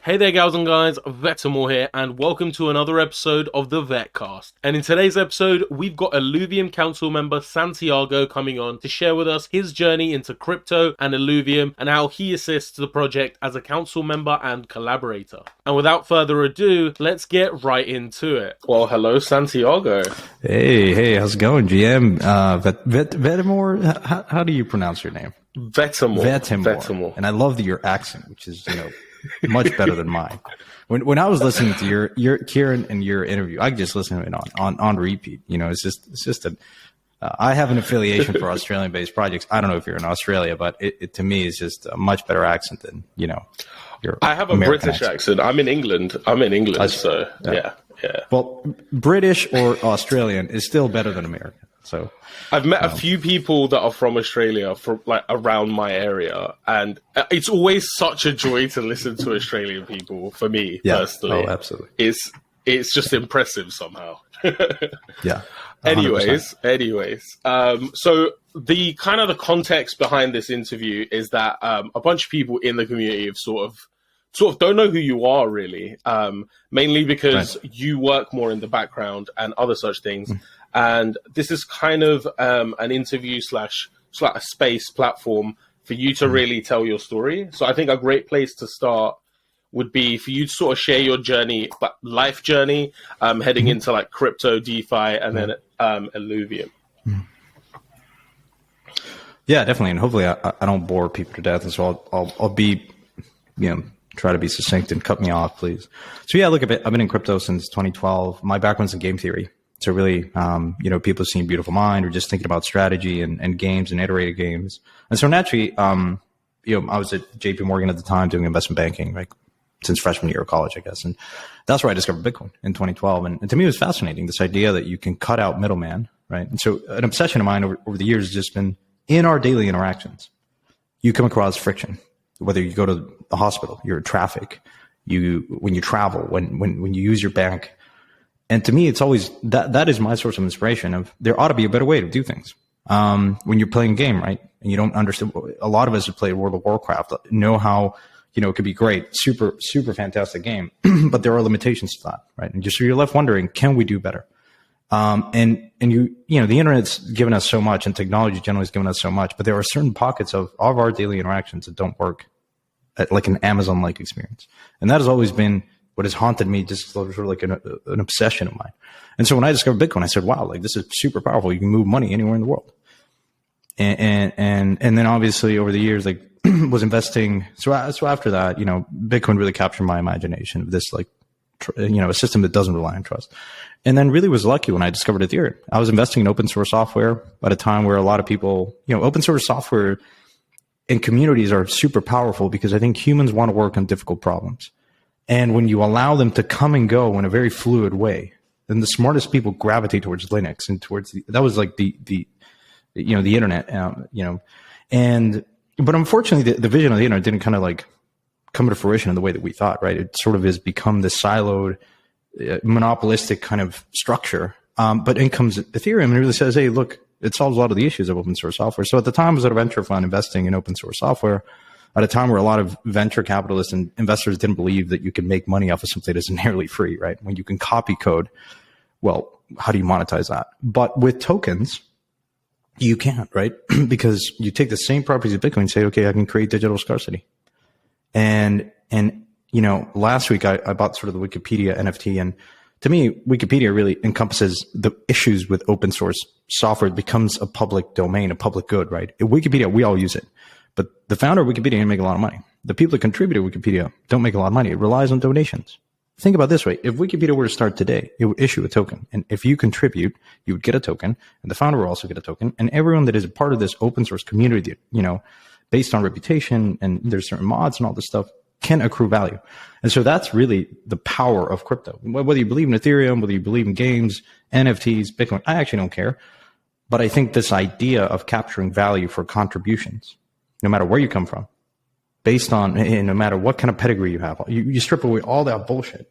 Hey there, gals and guys, Vetemor here, and welcome to another episode of the vetcast. And in today's episode, we've got Illuvium Council member Santiago coming on to share with us his journey into crypto and Illuvium and how he assists the project as a council member and collaborator. And without further ado, let's get right into it. Well, hello, Santiago. Hey, how's it going, GM? Vetemor? How do you pronounce your name? Vetemor. And I love your accent, which is, much better than mine. When I was listening to your Kieran and your interview, I just listened to it on repeat. It's just I have an affiliation for Australian-based projects. I don't know if you're in Australia, but it to me is just a much better accent than your. I have a American British accent. I'm in England, so yeah. Well, British or Australian is still better than American. So I've met a few people that are from Australia, from like around my area, and it's always such a joy to listen to Australian people. For me, personally, absolutely, it's just impressive somehow. Yeah. 100%. Anyways, so the kind of the context behind this interview is that a bunch of people in the community have sort of don't know who you are really, mainly because you work more in the background and other such things. And this is kind of an interview slash a space platform for you to really tell your story. So I think a great place to start would be for you to sort of share your journey, life journey, heading into like crypto, DeFi, and then Illuvium. Yeah, definitely. And hopefully I don't bore people to death. And so I'll be, try to be succinct and cut me off, please. So yeah, look, I've been in crypto since 2012. My background's in game theory. So really, people seeing Beautiful Mind or just thinking about strategy and games and iterated games. And so naturally, I was at JP Morgan at the time doing investment banking, like since freshman year of college, I guess. And that's where I discovered Bitcoin in 2012. And to me, it was fascinating, this idea that you can cut out middleman, right? And so an obsession of mine over the years has just been in our daily interactions. You come across friction, whether you go to the hospital, you're in traffic, when you travel, when you use your bank. And to me, it's always that is my source of inspiration of there ought to be a better way to do things. When you're playing a game, right? And you don't understand, a lot of us have played World of Warcraft, know how, it could be great, super, super fantastic game, but there are limitations to that, right? And just so you're left wondering, can we do better? The internet's given us so much and technology generally has given us so much, but there are certain pockets of our daily interactions that don't work at like an Amazon-like experience. And that has always been what has haunted me, just sort of like an obsession of mine. And so when I discovered Bitcoin, I said, wow, like this is super powerful. You can move money anywhere in the world. And then obviously over the years, like was investing. So after that, Bitcoin really captured my imagination of this, like, a system that doesn't rely on trust. And then really was lucky when I discovered Ethereum. I was investing in open source software at a time where a lot of people, open source software and communities are super powerful because I think humans want to work on difficult problems. And when you allow them to come and go in a very fluid way, then the smartest people gravitate towards Linux and towards that was like the internet, but unfortunately the vision of the internet didn't kind of like come to fruition in the way that we thought, right? It sort of has become this siloed, monopolistic kind of structure. But in comes Ethereum and it really says, hey, look, it solves a lot of the issues of open source software. So at the time I was at a venture fund investing in open source software, at a time where a lot of venture capitalists and investors didn't believe that you could make money off of something that is nearly free, right? When you can copy code, well, how do you monetize that? But with tokens, you can't, right? Because you take the same properties of Bitcoin and say, okay, I can create digital scarcity. And last week I bought sort of the Wikipedia NFT, and to me, Wikipedia really encompasses the issues with open source software. It becomes a public domain, a public good, right? In Wikipedia, we all use it. But the founder of Wikipedia didn't make a lot of money. The people that contribute to Wikipedia don't make a lot of money. It relies on donations. Think about it this way. If Wikipedia were to start today, it would issue a token. And if you contribute, you would get a token. And the founder will also get a token. And everyone that is a part of this open source community, based on reputation, and there's certain mods and all this stuff, can accrue value. And so that's really the power of crypto. Whether you believe in Ethereum, whether you believe in games, NFTs, Bitcoin, I actually don't care. But I think this idea of capturing value for contributions, no matter where you come from, based on, and no matter what kind of pedigree you have, you strip away all that bullshit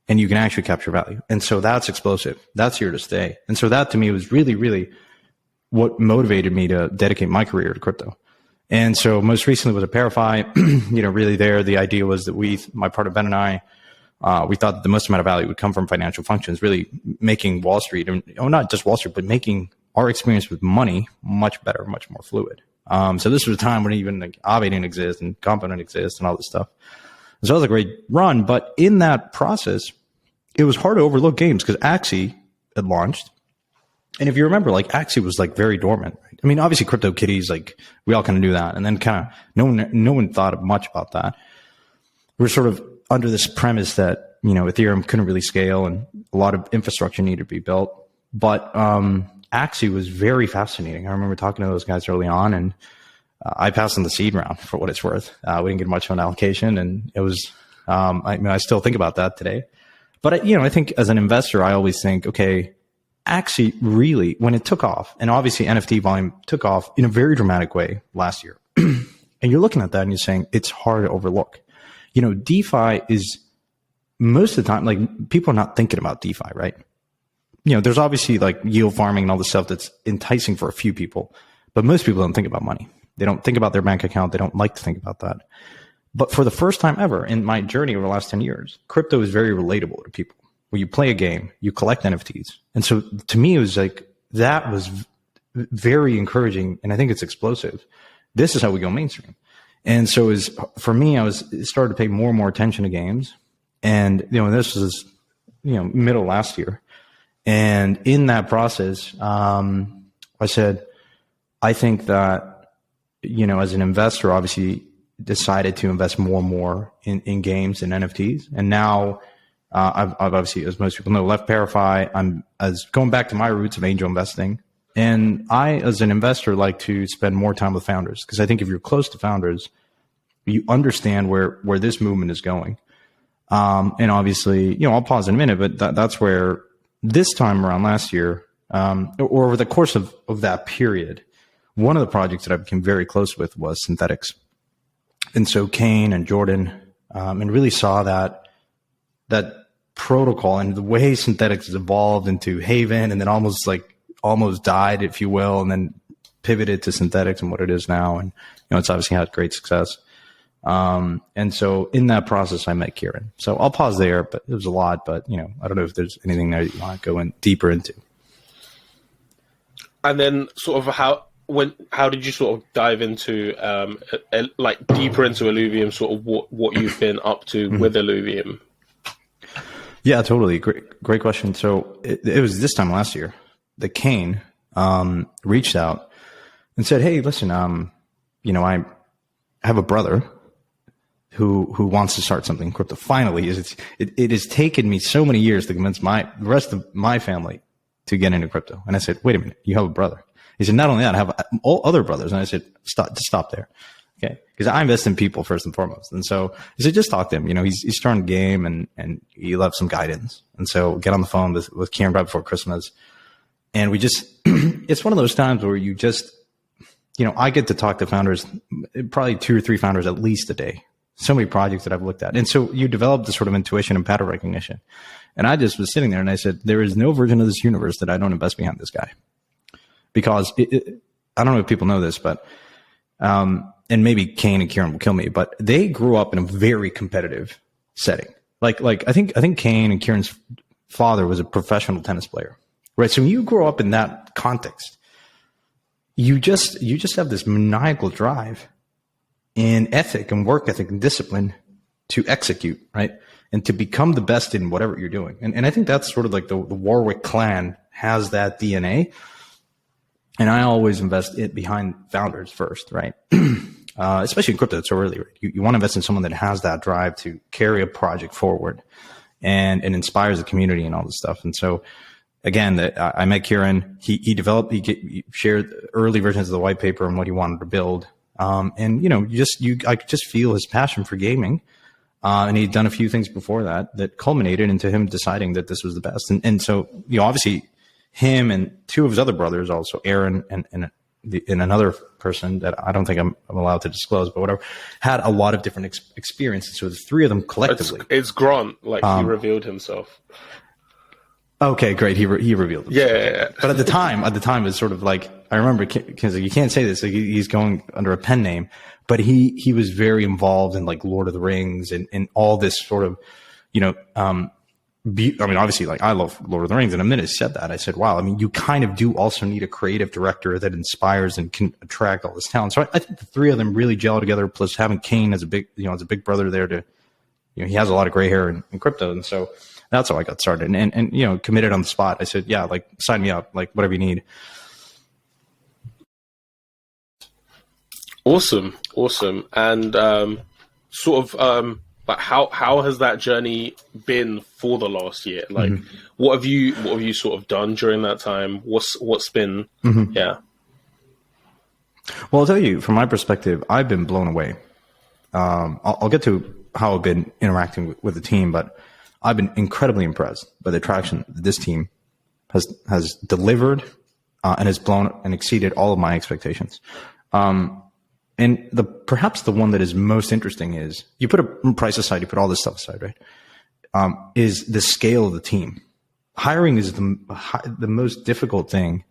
and you can actually capture value. And so that's explosive. That's here to stay. And so that to me was really, really what motivated me to dedicate my career to crypto. And so most recently with Verify, really there, the idea was that my partner Ben and I, we thought that the most amount of value would come from financial functions, really making Wall Street, and not just Wall Street, but making our experience with money much better, much more fluid. So this was a time when even like Aave didn't exist and Compo didn't exist and all this stuff. So it was a great run. But in that process, it was hard to overlook games because Axie had launched. And if you remember, like Axie was like very dormant. Right? I mean, obviously CryptoKitties, like we all kind of knew that. And then kind of no one thought much about that. We're sort of under this premise that, Ethereum couldn't really scale and a lot of infrastructure needed to be built. But Axie was very fascinating. I remember talking to those guys early on, and I passed in the seed round for what it's worth. We didn't get much of an allocation, and it was, I still think about that today. But, I think as an investor, I always think, okay, Axie really, when it took off, and obviously NFT volume took off in a very dramatic way last year. And you're looking at that and you're saying it's hard to overlook. DeFi is most of the time, like people are not thinking about DeFi, right? There's obviously like yield farming and all the stuff that's enticing for a few people, but most people don't think about money. They don't think about their bank account. They don't like to think about that. But for the first time ever in my journey over the last 10 years, crypto is very relatable to people. Where you play a game, you collect NFTs. And so to me, it was like, that was very encouraging. And I think it's explosive. This is how we go mainstream. And so for me, started to pay more and more attention to games. And, this was, middle of last year. And in that process, I said, I think that, as an investor, obviously decided to invest more and more in games and NFTs. And now, I've obviously, as most people know, left Verify. I'm going back to my roots of angel investing. And I, as an investor, like to spend more time with founders because I think if you're close to founders, you understand where this movement is going. And obviously, I'll pause in a minute, but that's where this time around last year, or over the course of that period, one of the projects that I became very close with was synthetics. And so Kane and Jordan, and really saw that protocol and the way synthetics has evolved into Haven and then almost died, if you will, and then pivoted to synthetics and what it is now. And, it's obviously had great success. And so in that process, I met Kieran. So I'll pause there, but it was a lot, but I don't know if there's anything there that you want to go in deeper into. And then sort of how did you sort of dive into, like deeper into Illuvium, sort of what you've been up to with Illuvium? Yeah, totally. Great question. So it was this time last year that Kane reached out and said, "Hey, listen, I have a brother who wants to start something in crypto. Finally, it has taken me so many years to convince the rest of my family to get into crypto." And I said, "Wait a minute, you have a brother?" He said, "Not only that, I have all other brothers." And I said, "Stop there." Okay. Because I invest in people first and foremost. And so I said, just talk to him. He's starting a game and he loves some guidance. And so get on the phone with Kieran right before Christmas. And we just, it's one of those times where you just, I get to talk to founders, probably 2 or 3 founders at least a day. So many projects that I've looked at. And so you develop this sort of intuition and pattern recognition. And I just was sitting there and I said, there is no version of this universe that I don't invest behind this guy. Because I don't know if people know this, but, and maybe Kane and Kieran will kill me, but they grew up in a very competitive setting. Like I think Kane and Kieran's father was a professional tennis player, right? So when you grow up in that context, you just have this maniacal drive and ethic and work ethic and discipline to execute, right? And to become the best in whatever you're doing. And I think that's sort of like the Warwick clan has that DNA. And I always invest it behind founders first, right? Especially in crypto, it's so early, right? You want to invest in someone that has that drive to carry a project forward and inspires the community and all this stuff. And so, again, I met Kieran. He shared early versions of the white paper and what he wanted to build. And I could just feel his passion for gaming. And he'd done a few things before that culminated into him deciding that this was the best. And so, obviously, him and 2 of his other brothers, also Aaron and another person that I don't think I'm allowed to disclose, but whatever, had a lot of different experiences. So the 3 of them collectively. It's Grant, he revealed himself. Okay, great. He revealed himself. Yeah. But at the time, it was sort of like I remember because you can't say this, like he's going under a pen name, but he was very involved in like Lord of the Rings and all this sort of, I mean, obviously, like I love Lord of the Rings, and a minute I said that, I said, wow, I mean, you kind of do also need a creative director that inspires and can attract all this talent. So I think the three of them really gel together. Plus having Kane as a big, as a big brother there to, he has a lot of gray hair in crypto, and so that's how I got started. And committed on the spot. I said, yeah, like sign me up, like whatever you need. Awesome. And like how has that journey been for the last year? Like, what have you sort of done during that time? What's been, yeah. Well, I'll tell you, from my perspective, I've been blown away. I'll get to how I've been interacting with the team, but I've been incredibly impressed by the traction that this team has delivered and has blown and exceeded all of my expectations. And perhaps the one that is most interesting is you put a price aside, you put all this stuff aside, right? Is the scale of the team. Hiring is the most difficult thing,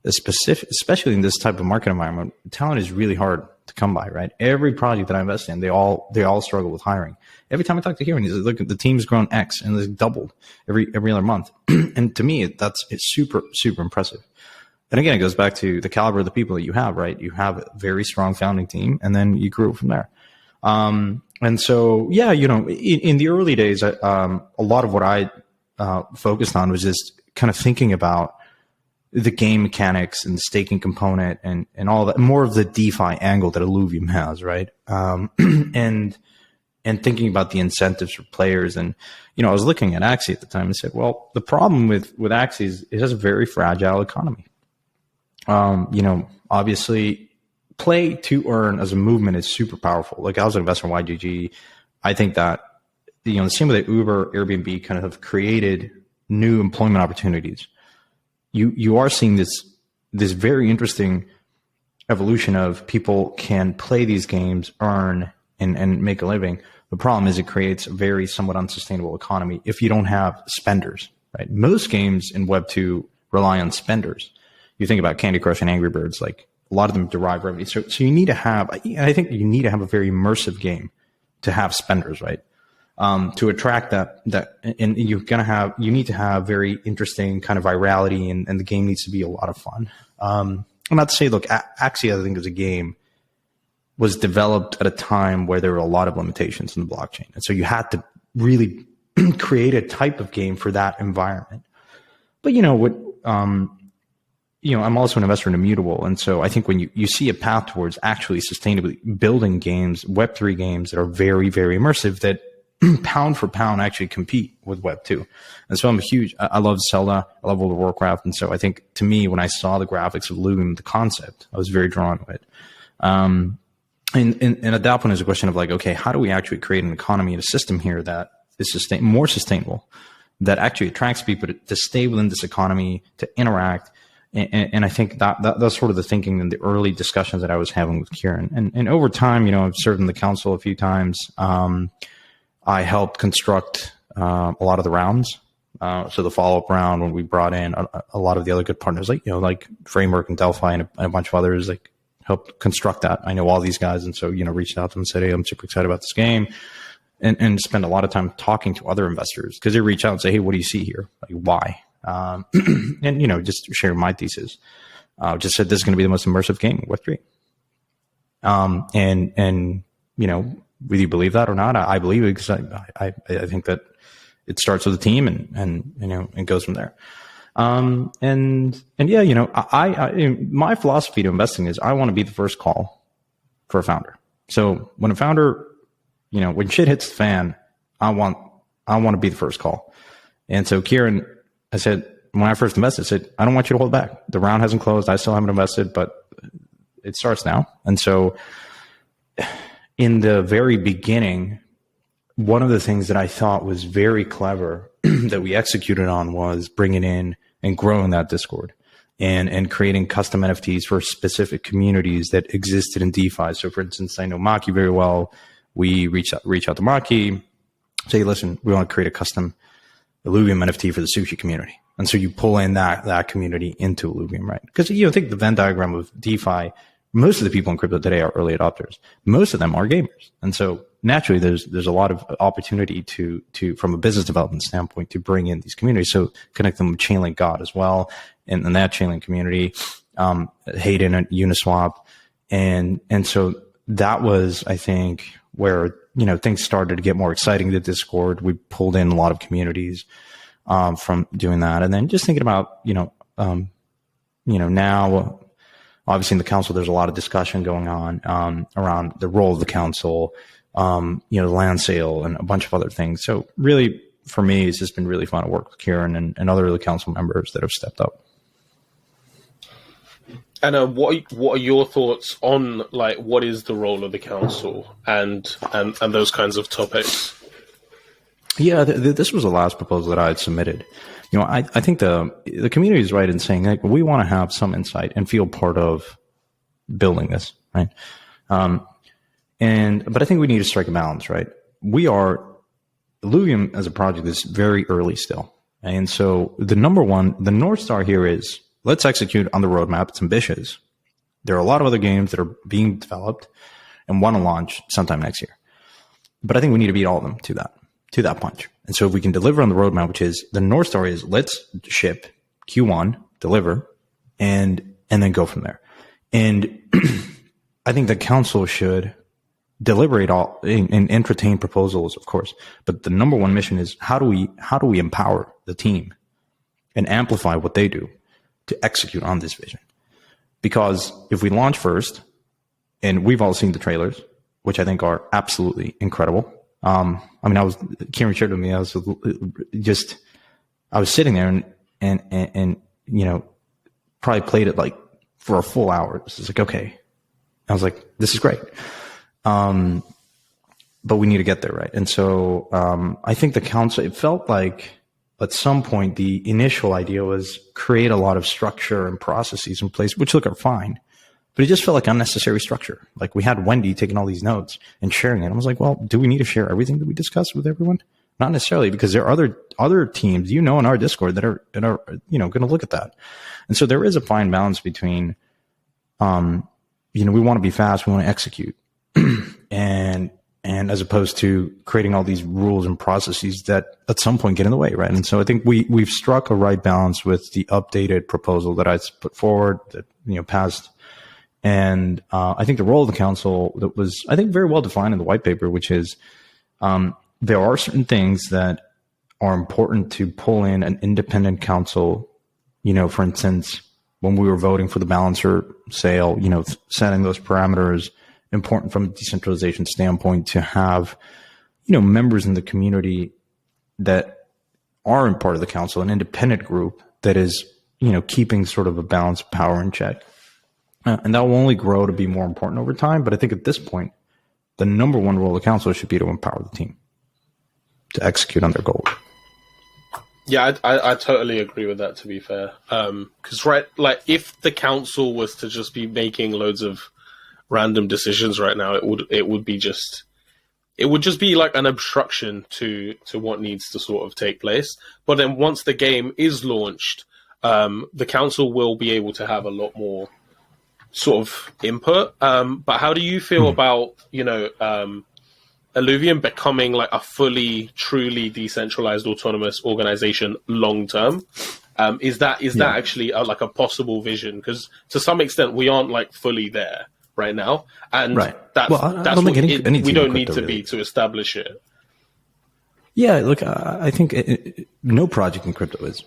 especially in this type of market environment. Talent is really hard to come by, right? Every project that I invest in, they all struggle with hiring. Every time I talk to Kieran, he's like, look, the team's grown X and it's doubled every other month. And to me, it's super, super impressive. And again, it goes back to the caliber of the people that you have, right? You have a very strong founding team, and then you grew from there. And so, yeah, in the early days, a lot of what I focused on was just kind of thinking about the game mechanics and the staking component and all that, more of the DeFi angle that Illuvium has, right? And thinking about the incentives for players. And, I was looking at Axie at the time and said, well, the problem with Axie is it has a very fragile economy. Obviously play to earn as a movement is super powerful. Like I was an investor in YGG. I think that, the same way that Uber, Airbnb kind of have created new employment opportunities. You are seeing this very interesting evolution of people can play these games, earn and make a living. The problem is it creates a very somewhat unsustainable economy if you don't have spenders, right? Most games in Web 2 rely on spenders. You think about Candy Crush and Angry Birds, like a lot of them derive revenue. So you need to have, I think you need to have a very immersive game to have spenders, right? To attract that, and you need to have very interesting kind of virality and the game needs to be a lot of fun. I'm not to say, look, Axie, I think as a game was developed at a time where there were a lot of limitations in the blockchain. And so you had to really create a type of game for that environment. But I'm also an investor in Immutable. And so I think when you see a path towards actually sustainably building games, Web3 games that are very, very immersive, that pound for pound actually compete with Web 2. And so I love Zelda, I love World of Warcraft. And so I think to me, when I saw the graphics of Illuvium, the concept, I was very drawn to it. And at that point is a question of like, okay, how do we actually create an economy and a system here that is more sustainable, that actually attracts people to stay within this economy, to interact. And I think that's sort of the thinking in the early discussions that I was having with Kieran. And over time, I've served in the council a few times. I helped construct a lot of the rounds. So the follow-up round when we brought in a lot of the other good partners, like Framework and Delphi and a bunch of others, like helped construct that. I know all these guys. And so, reached out to them and said, hey, I'm super excited about this game. And spend a lot of time talking to other investors because they reach out and say, hey, what do you see here? Like, why? And, just share my thesis. Just said this is going to be the most immersive game in Web3. And whether you believe that or not, I believe it because I think that it starts with a team and it goes from there. My philosophy to investing is I want to be the first call for a founder. So when a founder, when shit hits the fan, I want to be the first call. And so Kieran, I said, when I first invested, I said, I don't want you to hold back. The round hasn't closed. I still haven't invested, but it starts now. And so in the very beginning, one of the things that I thought was very clever that we executed on was bringing in and growing that Discord and creating custom NFTs for specific communities that existed in DeFi. So for instance, I know Maki very well. We reach out to Maki, say, listen, we want to create a custom Illuvium NFT for the sushi community. And so you pull in that community into Illuvium, right? Because you know, think the Venn diagram of DeFi, most of the people in crypto today are early adopters. Most of them are gamers. And so naturally there's a lot of opportunity to from a business development standpoint to bring in these communities. So connect them with Chainlink God as well, and that Chainlink community, Hayden and Uniswap. And so that was, I think, where, you know, things started to get more exciting. The Discord, we pulled in a lot of communities from doing that. And then just thinking about, now obviously in the council, there's a lot of discussion going on around the role of the council, the land sale and a bunch of other things. So really, for me, it's just been really fun to work with Kieran and other of the council members that have stepped up. And what are your thoughts on, like, what is the role of the council and those kinds of topics? Yeah, this was the last proposal that I had submitted. You know, I think the community is right in saying, like, we want to have some insight and feel part of building this, right? But I think we need to strike a balance, right? Illuvium as a project is very early still. And so the North Star here is, let's execute on the roadmap. It's ambitious. There are a lot of other games that are being developed and want to launch sometime next year. But I think we need to beat all of them to that punch. And so if we can deliver on the roadmap, which is the North Star is let's ship Q1, deliver, and then go from there. And I think the council should deliberate all and entertain proposals, of course. But the number one mission is how do we empower the team and amplify what they do to execute on this vision? Because if we launch first, and we've all seen the trailers, which I think are absolutely incredible. Kieran shared with me, I was sitting there and probably played it like for a full hour. It's like, okay. I was like, this is great. But we need to get there, right? And so I think the council, it felt like at some point the initial idea was create a lot of structure and processes in place, which look are fine. But it just felt like unnecessary structure. Like we had Wendy taking all these notes and sharing it. I was like, well, do we need to share everything that we discussed with everyone? Not necessarily, because there are other teams, in our Discord that are going to look at that. And so there is a fine balance between, we want to be fast, we want to execute, and as opposed to creating all these rules and processes that at some point get in the way, right? And so I think we've struck a right balance with the updated proposal that I put forward that passed. And I think the role of the council that was, I think, very well defined in the white paper, which is there are certain things that are important to pull in an independent council. For instance, when we were voting for the balancer sale, setting those parameters, important from a decentralization standpoint to have, members in the community that aren't part of the council, an independent group that is, keeping sort of a balance of power in check. And that will only grow to be more important over time. But I think at this point, the number one role of the council should be to empower the team to execute on their goals. Yeah, I totally agree with that, to be fair. Because, if the council was to just be making loads of random decisions right now, it would just be like an obstruction to what needs to sort of take place. But then once the game is launched, the council will be able to have a lot more sort of input. But how do you feel about, Illuvium becoming like a fully, truly decentralized autonomous organization long term? Is that actually like a possible vision? Because to some extent we aren't like fully there right now, and right. that's what we don't need to be to establish it. Yeah, look, I think no project in crypto is.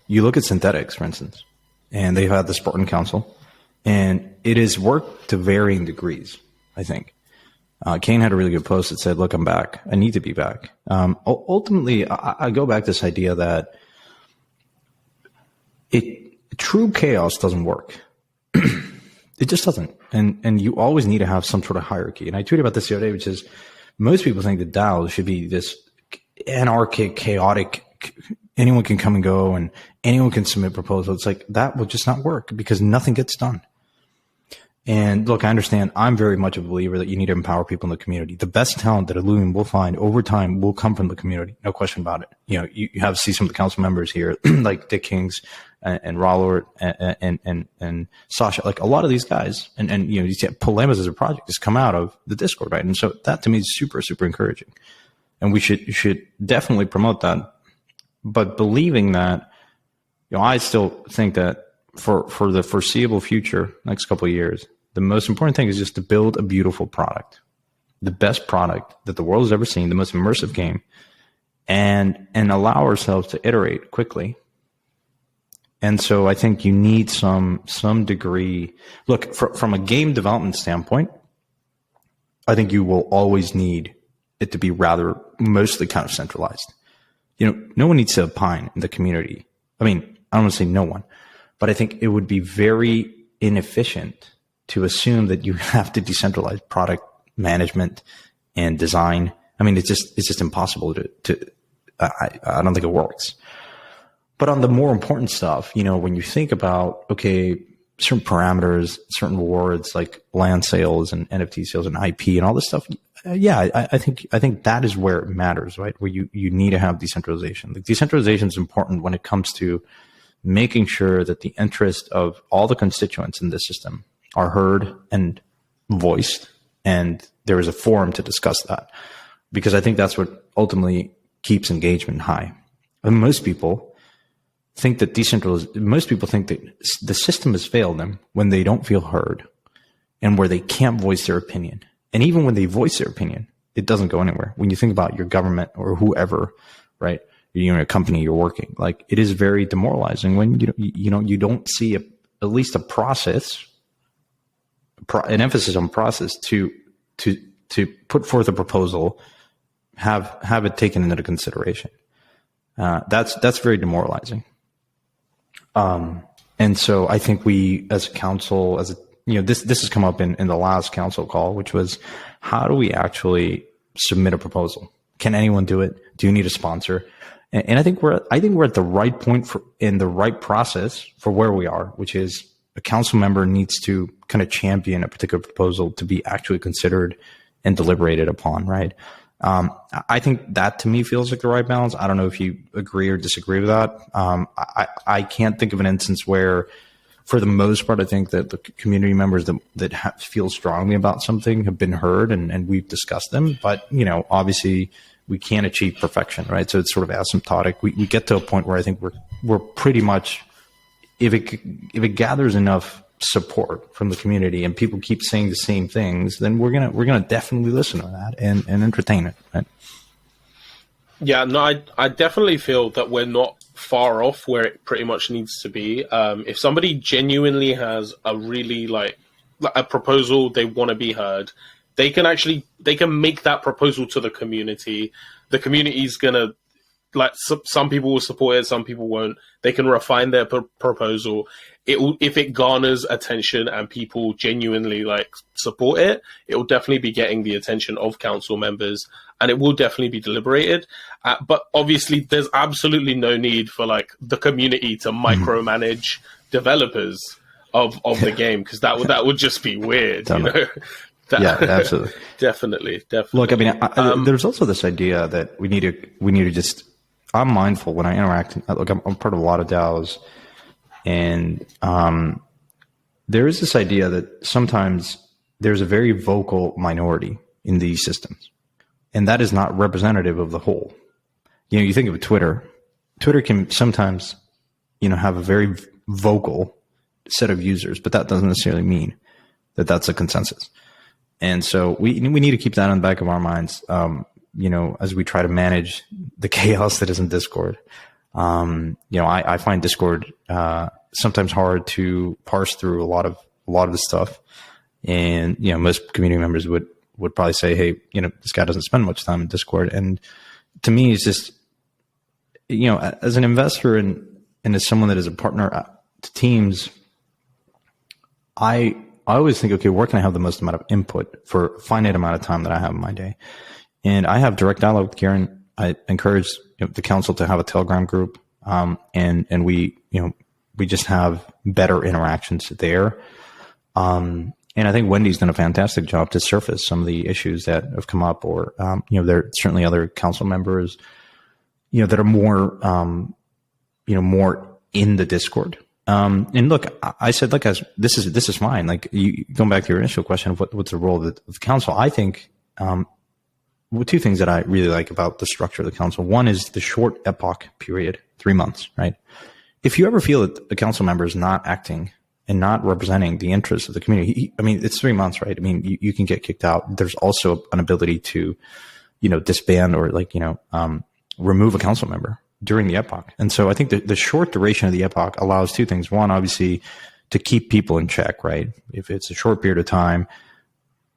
You look at Synthetics, for instance, and they've had the Spartan Council, and it has worked to varying degrees, I think. Kane had a really good post that said, look, I'm back. I need to be back. Ultimately, I go back to this idea that true chaos doesn't work. It just doesn't. And you always need to have some sort of hierarchy. And I tweeted about this the other day, which is most people think that DAOs should be this anarchic, chaotic, anyone can come and go and anyone can submit proposals. It's like that will just not work because nothing gets done. And look, I understand. I'm very much a believer that you need to empower people in the community. The best talent that Illuvium will find over time will come from the community. No question about it. You know, you have to see some of the council members here, like Dick Kings and Rollort and Sasha, like a lot of these guys. And you know, Polemas as a project has come out of the Discord, right? And so that to me is super, super encouraging. And we should definitely promote that. But believing that, you know, I still think that for the foreseeable future, next couple of years, the most important thing is just to build a beautiful product, the best product that the world has ever seen, the most immersive game, and allow ourselves to iterate quickly. And so I think you need some degree. Look, from a game development standpoint, I think you will always need it to be rather mostly kind of centralized. You know, no one needs to opine in the community. I mean, I don't want to say no one, but I think it would be very inefficient to assume that you have to decentralize product management and design. I mean, it's just impossible I don't think it works. But on the more important stuff, you know, when you think about, okay, certain parameters, certain rewards like land sales and NFT sales and IP and all this stuff, yeah, I think that is where it matters, right? Where you need to have decentralization. Like, decentralization is important when it comes to making sure that the interest of all the constituents in this system are heard and voiced, and there is a forum to discuss that, because I think that's what ultimately keeps engagement high. And most people think that the system has failed them when they don't feel heard and where they can't voice their opinion. And even when they voice their opinion, it doesn't go anywhere. When you think about your government or whoever, right? You're in a company, you're working, like, it is very demoralizing when you don't see at least a process, an emphasis on process to put forth a proposal, have it taken into consideration. That's very demoralizing. And so I think we, as a council, this has come up in the last council call, which was, how do we actually submit a proposal? Can anyone do it? Do you need a sponsor? And I think we're at the right point in the right process for where we are, which is a council member needs to kind of champion a particular proposal to be actually considered and deliberated upon, right? I think that to me feels like the right balance. I don't know if you agree or disagree with that. I can't think of an instance where, for the most part, I think that the community members that feel strongly about something have been heard and we've discussed them. But, you know, obviously we can't achieve perfection, right? So it's sort of asymptotic. We get to a point where I think we're pretty much, if it gathers enough support from the community and people keep saying the same things, then we're gonna definitely listen to that and entertain it, right? Yeah, no, I definitely feel that we're not far off where it pretty much needs to be. If somebody genuinely has a really like a proposal, they want to be heard, they can make that proposal to the community. The community's gonna, like, some people will support it, some people won't. They can refine their proposal. If it garners attention and people genuinely like support it, it will definitely be getting the attention of council members, and it will definitely be deliberated. But obviously, there's absolutely no need for like the community to micromanage developers of the game, because that would just be weird, you know. Yeah, absolutely, definitely. Look, I mean, there's also this idea that we need to just. I'm mindful when I interact. Look, I'm part of a lot of DAOs, and there is this idea that sometimes there's a very vocal minority in these systems, and that is not representative of the whole. You know, you think of Twitter. Twitter can sometimes, you know, have a very vocal set of users, but that doesn't necessarily mean that that's a consensus. And so we need to keep that in the back of our minds. You know, as we try to manage the chaos that is in Discord. You know, I find Discord sometimes hard to parse through a lot of the stuff, and you know, most community members would probably say, hey, you know, this guy doesn't spend much time in Discord. And to me, it's just, you know, as an investor and as someone that is a partner to teams, I always think, okay, where can I have the most amount of input for a finite amount of time that I have in my day? And I have direct dialogue with Kieran. I encourage the council to have a Telegram group, and we just have better interactions there. And And I think Wendy's done a fantastic job to surface some of the issues that have come up, or, there are certainly other council members, that are more, more in the Discord. And look, I said, look, as this is fine. Like, going back to your initial question of what's the role of the council, I think, two things that I really like about the structure of the council. One is the short epoch period, 3 months, right? If you ever feel that the council member is not acting and not representing the interests of the community, I mean, it's 3 months, right? I mean, you can get kicked out. There's also an ability to, disband or remove a council member during the epoch. And so I think the short duration of the epoch allows two things. One, obviously, to keep people in check, right? If it's a short period of time,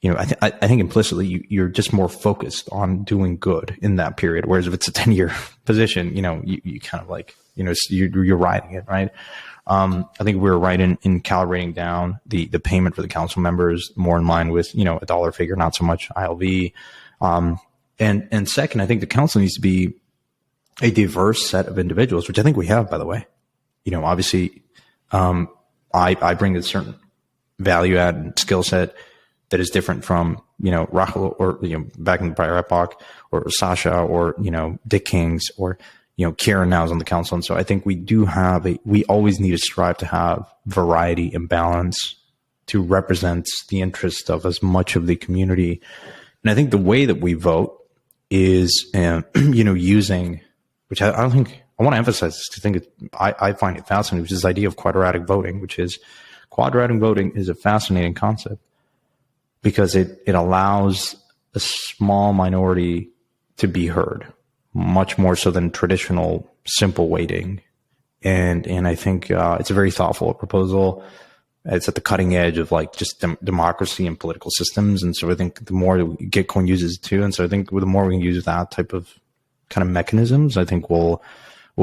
I think implicitly you're just more focused on doing good in that period. Whereas if it's a 10-year position, you kind of you're riding it, right? I think we're right in calibrating down the payment for the council members more in line with, a dollar figure, not so much ILV. And second, I think the council needs to be a diverse set of individuals, which I think we have, by the way. Obviously, I bring a certain value add and skill set that is different from, Rachel or, back in the prior epoch, or Sasha, or, Dick Kings, or, Kieran now is on the council. And so I think we always need to strive to have variety and balance to represent the interest of as much of the community. And I think the way that we vote is, using, which I don't think, I want to emphasize this because I find it fascinating, which is this idea of quadratic voting, which is quadratic voting is a fascinating concept because it allows a small minority to be heard, much more so than traditional simple weighting. And I think it's a very thoughtful proposal. It's at the cutting edge of just democracy and political systems. And so I think the more Gitcoin uses it too, and so I think the more we can use that type of kind of mechanisms, I think we'll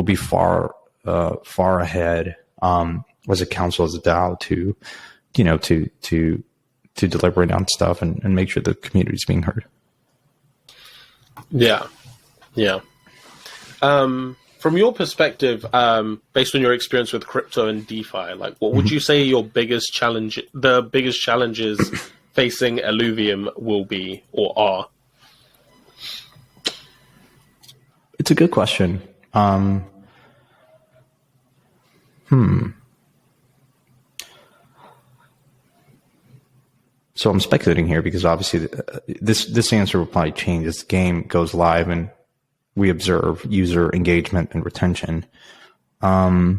be far ahead as a council, as a DAO to deliberate on stuff and make sure the community is being heard. Yeah. From your perspective, based on your experience with crypto and DeFi, what would you say the biggest challenges facing Illuvium will be or are? It's a good question. So I'm speculating here because obviously this answer will probably change as the game goes live and we observe user engagement and retention. I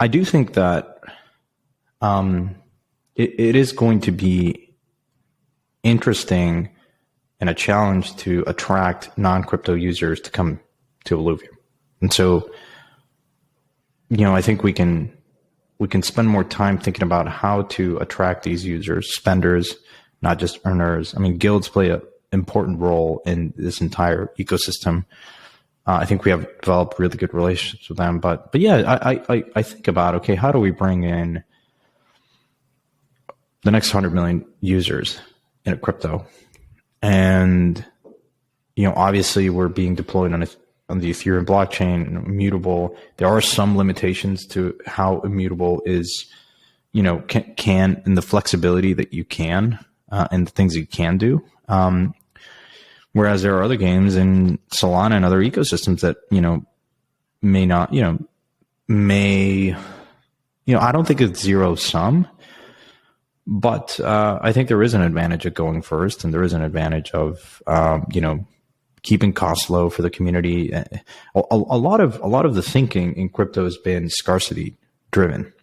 do think that it is going to be interesting and a challenge to attract non-crypto users to come to Illuvium. And so, I think we can spend more time thinking about how to attract these users, spenders, not just earners. I mean, guilds play an important role in this entire ecosystem. I think we have developed really good relationships with them, but yeah, I think about, okay, how do we bring in the next 100 million users in a crypto? And, obviously we're being deployed on the Ethereum blockchain, immutable. There are some limitations to how immutable is, can and the flexibility that you can, and the things that you can do. Whereas there are other games in Solana and other ecosystems that, may not, I don't think it's zero sum, but I think there is an advantage of going first, and there is an advantage of, keeping costs low for the community. A lot of the thinking in crypto has been scarcity driven.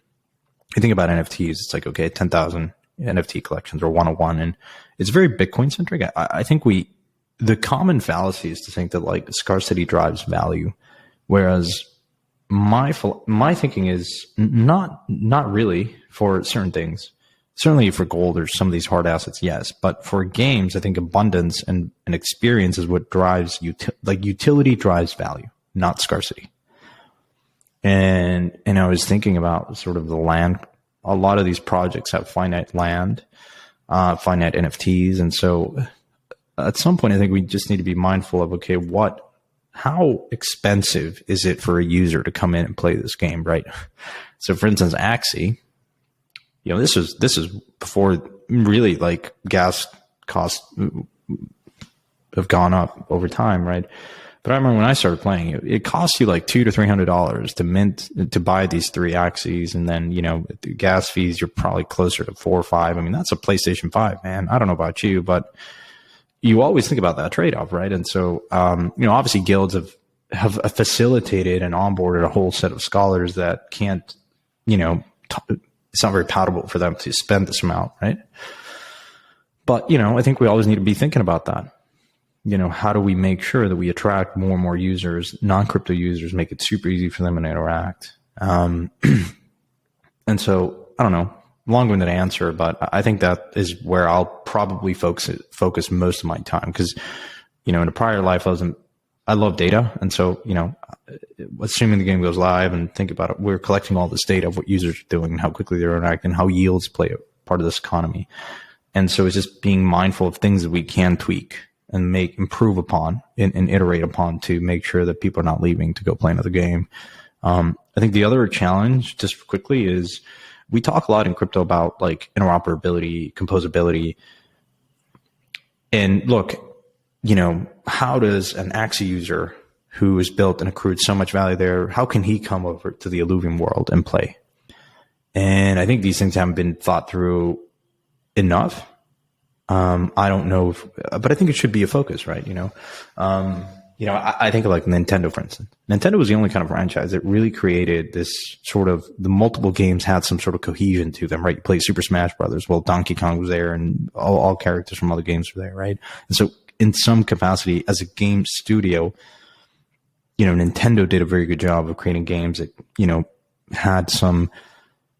You think about NFTs, it's like, okay, 10,000 NFT collections or 101, and it's very Bitcoin centric. I think the common fallacy is to think that scarcity drives value, whereas my thinking is not really for certain things. Certainly for gold or some of these hard assets, yes. But for games, I think abundance and experience is what drives utility drives value, not scarcity. And I was thinking about sort of the land. A lot of these projects have finite land, finite NFTs. And so at some point, I think we just need to be mindful of, okay, how expensive is it for a user to come in and play this game, right? So for instance, Axie, this is before really like gas costs have gone up over time, right? But I remember when I started playing, it costs you like $200 to $300 to buy these 3 axes, and then the gas fees, you're probably closer to 4 or 5. I mean, that's a PlayStation 5, man. I don't know about you, but you always think about that trade-off, right? And so, obviously guilds have facilitated and onboarded a whole set of scholars that can't, it's not very palatable for them to spend this amount, right? But, I think we always need to be thinking about that. How do we make sure that we attract more and more users, non-crypto users, make it super easy for them to interact? And so, I don't know, long-winded answer, but I think that is where I'll probably focus most of my time. Because, in a prior life, I love data. And so, assuming the game goes live and think about it, we're collecting all this data of what users are doing and how quickly they're interacting, how yields play a part of this economy. And so it's just being mindful of things that we can tweak and improve upon and iterate upon to make sure that people are not leaving to go play another game. I think the other challenge, just quickly, is we talk a lot in crypto about like interoperability, composability. And look, how does an Axie user who has built and accrued so much value there, how can he come over to the Illuvium world and play? And I think these things haven't been thought through enough. I don't know but I think it should be a focus, right? I think of like Nintendo, for instance. Nintendo was the only kind of franchise that really created this sort of, the multiple games had some sort of cohesion to them, right? You play Super Smash Brothers. Well, Donkey Kong was there and all characters from other games were there, right? And so in some capacity as a game studio, Nintendo did a very good job of creating games that, had some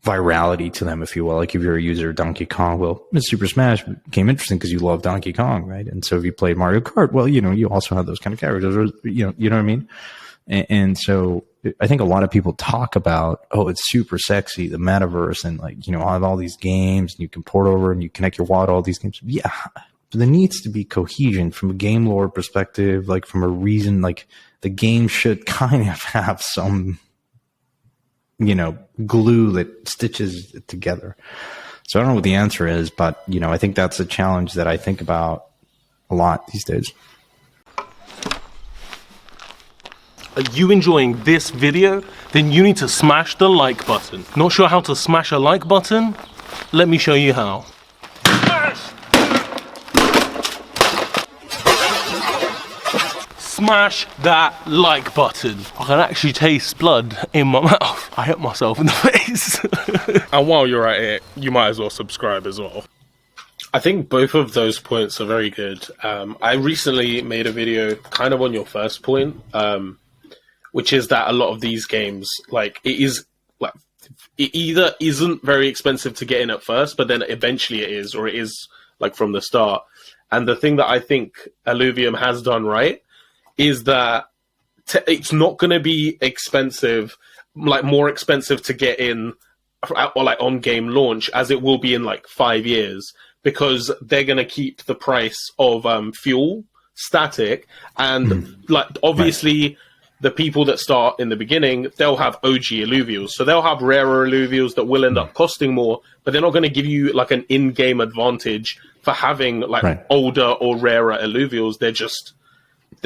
virality to them, if you will. Like if you're a user of Donkey Kong, well, Super Smash became interesting because you love Donkey Kong, right? And so if you played Mario Kart, well, you also have those kind of characters, or, you know what I mean? And so I think a lot of people talk about, oh, it's super sexy, the metaverse, and like, I have all these games and you can port over and you connect your wallet to all these games. Yeah. But there needs to be cohesion from a game lore perspective, like from a reason, like the game should kind of have some, glue that stitches it together. So I don't know what the answer is, but, I think that's a challenge that I think about a lot these days. Are you enjoying this video? Then you need to smash the like button. Not sure how to smash a like button? Let me show you how. Smash that like button. I can actually taste blood in my mouth. I hit myself in the face. And while you're at it, you might as well subscribe as well. I think both of those points are very good. I recently made a video kind of on your first point, which is that a lot of these games, like it either isn't very expensive to get in at first, but then eventually it is, or it is like from the start. And the thing that I think Illuvium has done right is that it's not going to be expensive, like more expensive to get in or like on game launch as it will be in like 5 years, because they're going to keep the price of fuel static. And like, obviously the people that start in the beginning, they'll have OG Illuvials. So they'll have rarer Illuvials that will end up costing more, but they're not going to give you like an in-game advantage for having like older or rarer Illuvials. They're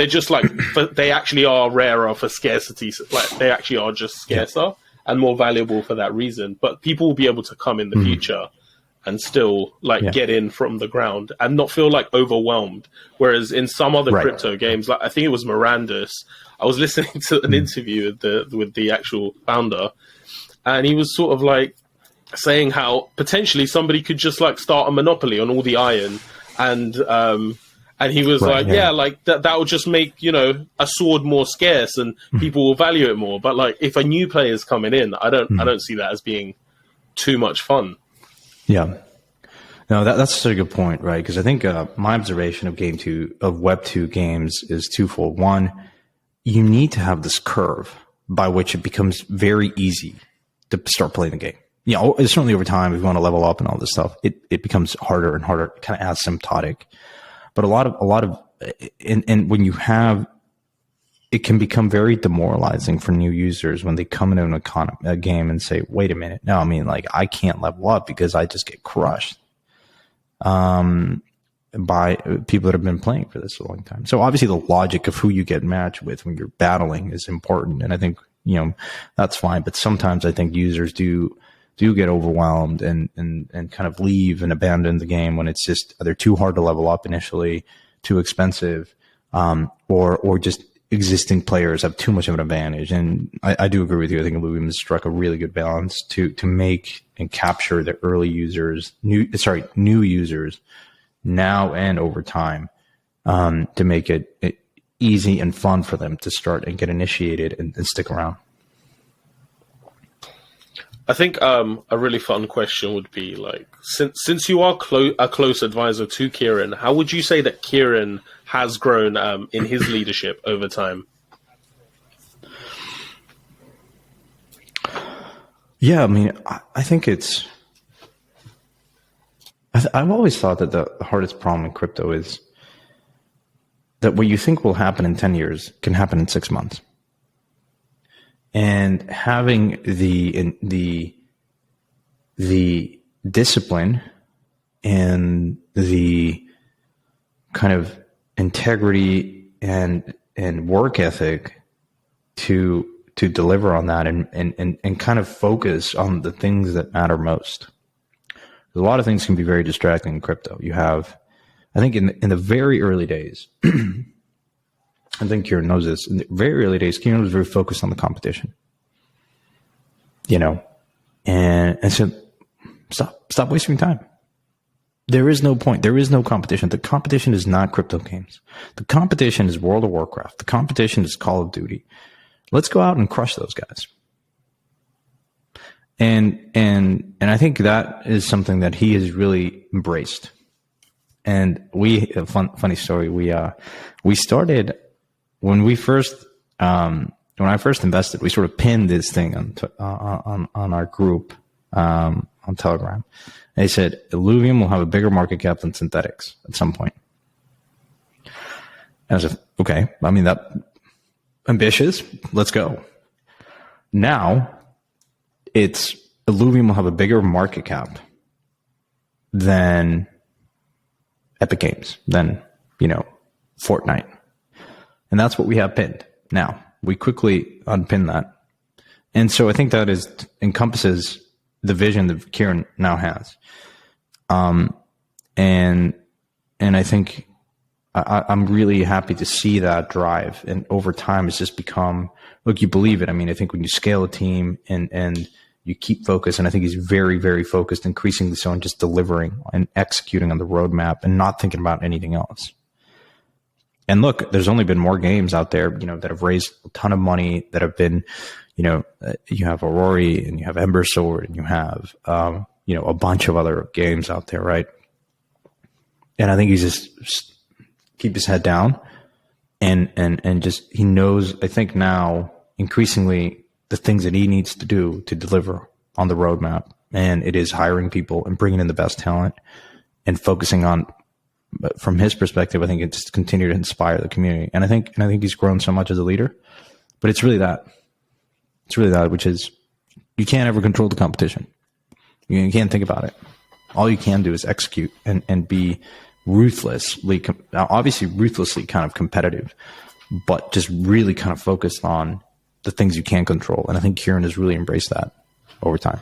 just like, they actually are rarer for scarcity. Like they actually are just scarcer and more valuable for that reason. But people will be able to come in the future and still like get in from the ground and not feel like overwhelmed. Whereas in some other crypto games, like I think it was Mirandus, I was listening to an interview with the actual founder, and he was sort of like saying how potentially somebody could just like start a monopoly on all the iron, and he was like that would just make a sword more scarce and people will value it more. But like if a new player is coming in, I don't see that as being too much fun. Yeah. No, that's such a good point, right? Because I think my observation of Web 2 games is twofold. One, you need to have this curve by which it becomes very easy to start playing the game. Certainly over time, if you want to level up and all this stuff, it becomes harder and harder, kind of asymptotic. But a lot of, and when you have it can become very demoralizing for new users when they come into a game and say, wait a minute, no, I mean, like, I can't level up because I just get crushed by people that have been playing for this a long time. So obviously the logic of who you get matched with when you're battling is important. And I think, that's fine. But sometimes I think users do get overwhelmed and kind of leave and abandon the game when it's just either too hard to level up initially, too expensive, or just existing players have too much of an advantage. And I do agree with you. I think Illuvium has struck a really good balance to make and capture the early users, new users now and over time, to make it easy and fun for them to start and get initiated and stick around. I think a really fun question would be, like, since you are a close advisor to Kieran, how would you say that Kieran has grown in his leadership over time? Yeah, I mean, I think it's... I've always thought that the hardest problem in crypto is that what you think will happen in 10 years can happen in 6 months. And having the discipline and the kind of integrity and work ethic to deliver on that and kind of focus on the things that matter most. A lot of things can be very distracting in crypto. You have, I think in the very early days, I think Kieran knows this. In the very early days, Kieran was very focused on the competition. And so stop wasting time. There is no point. There is no competition. The competition is not crypto games. The competition is World of Warcraft. The competition is Call of Duty. Let's go out and crush those guys. And I think that is something that he has really embraced. And a funny story. We started when I first invested. We sort of pinned this thing on our group on Telegram. They said Illuvium will have a bigger market cap than synthetics at some point. And I was like, okay, I mean, that ambitious. Let's go. Now it's Illuvium will have a bigger market cap than Epic Games, than, Fortnite. And that's what we have pinned. Now we quickly unpin that. And so I think that encompasses the vision that Kieran now has. And I think I'm really happy to see that drive. And over time, it's just become, look, you believe it. I mean, I think when you scale a team and you keep focused, and I think he's very, very focused, increasingly so, on just delivering and executing on the roadmap and not thinking about anything else. And look, there's only been more games out there, that have raised a ton of money, that have been, you have Aurori and you have Ember Sword and you have, a bunch of other games out there, right? And I think he's just keep his head down and just, he knows, I think now increasingly the things that he needs to do to deliver on the roadmap. And it is hiring people and bringing in the best talent and focusing on, from his perspective, I think it's continue to inspire the community. And I think he's grown so much as a leader, but it's really that, which is, you can't ever control the competition. You can't think about it. All you can do is execute and be ruthlessly kind of competitive, but just really kind of focused on the things you can control. And I think Kieran has really embraced that over time.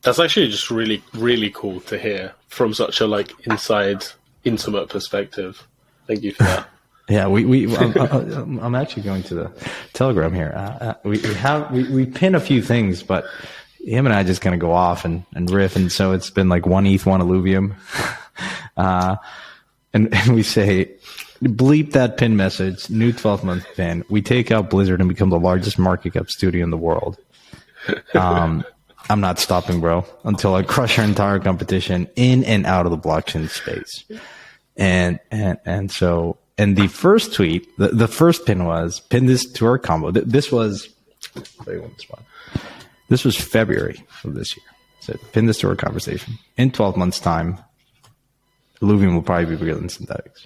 That's actually just really, really cool to hear from such a inside, intimate perspective. Thank you for that. Yeah, I'm actually going to the Telegram here. We pin a few things, but him and I just kind of go off and riff, and so it's been like 1 ETH, 1 Illuvium, and we say, bleep that pin message, new 12-month pin. We take out Blizzard and become the largest market cap studio in the world. I'm not stopping, bro, until I crush our entire competition in and out of the blockchain space. And so the first tweet, the first pin was, pin this to our combo. This was February of this year. So pin this to our conversation. In 12 months' time, Illuvium will probably be bigger than synthetics.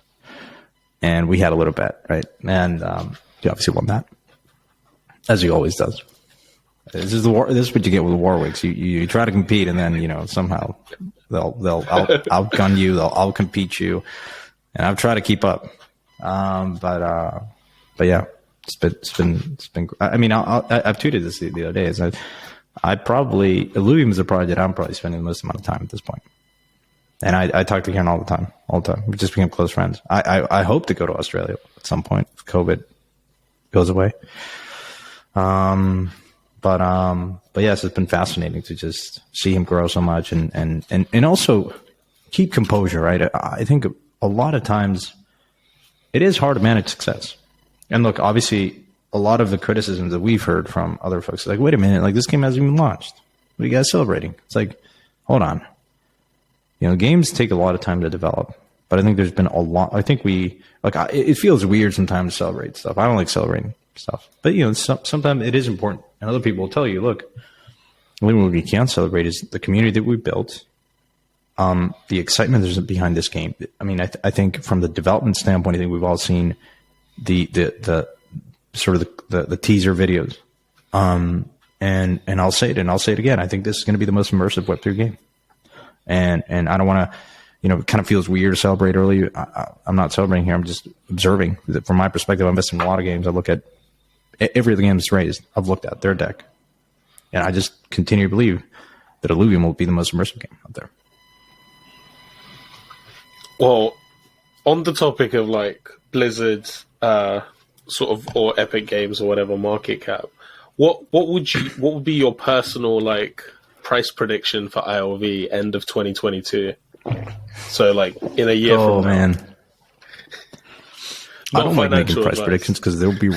and we had a little bet, right? And he obviously won that, as he always does. This is what you get with the Warwicks. You try to compete, and then somehow they'll outgun you, they'll outcompete you, and I've tried to keep up. But yeah, it's been. I mean, I've tweeted this the other day. Illuvium is a project I'm probably spending the most amount of time at this point. And I talk to Kieran all the time. We just become close friends. I hope to go to Australia at some point if COVID goes away. But yes, it's been fascinating to just see him grow so much and also keep composure, right? I think a lot of times it is hard to manage success. And look, obviously, a lot of the criticisms that we've heard from other folks, like, wait a minute, like this game hasn't even launched. What are you guys celebrating? It's like, hold on. Games take a lot of time to develop, but I think there's been a lot. I think it feels weird sometimes to celebrate stuff. I don't like celebrating stuff, but sometimes it is important. And other people will tell you, look, what we can't celebrate is the community that we built, the excitement there's behind this game. I mean, I think from the development standpoint, I think we've all seen the sort of the teaser videos. And I'll say it and I'll say it again. I think this is going to be the most immersive Web3 game. And I don't want to, it kind of feels weird to celebrate early. I'm not celebrating here. I'm just observing. From my perspective, I invest in a lot of games. I look at every other game that's raised. I've looked at their deck. And I just continue to believe that Illuvium will be the most immersive game out there. Well, on the topic of like Blizzard, sort of, or Epic Games or whatever market cap, what would be your personal like price prediction for ILV end of 2022? So like in a year from now. Man. I don't like making price predictions because there'll be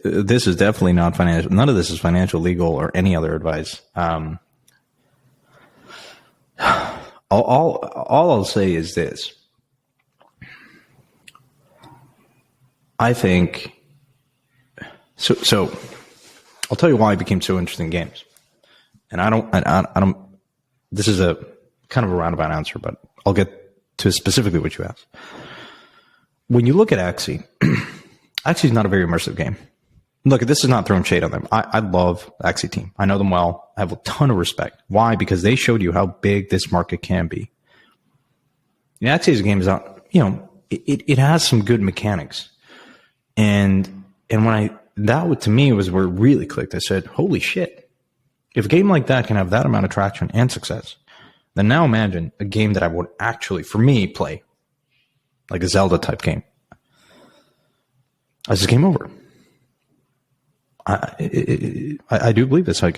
this is definitely not financial. None of this is financial, legal, or any other advice. All I'll say is this. I think so I'll tell you why it became so interesting in games. And I don't, this is a kind of a roundabout answer, but I'll get to specifically what you asked. When you look at Axie, Axie is not a very immersive game. Look, this is not throwing shade on them. I love Axie team. I know them well. I have a ton of respect. Why? Because they showed you how big this market can be. Axie as a game is not, it has some good mechanics. And that to me was where it really clicked. I said, holy shit. If a game like that can have that amount of traction and success, then now imagine a game that I would actually, for me, play. Like a Zelda type game. Is this game over? I do believe this. So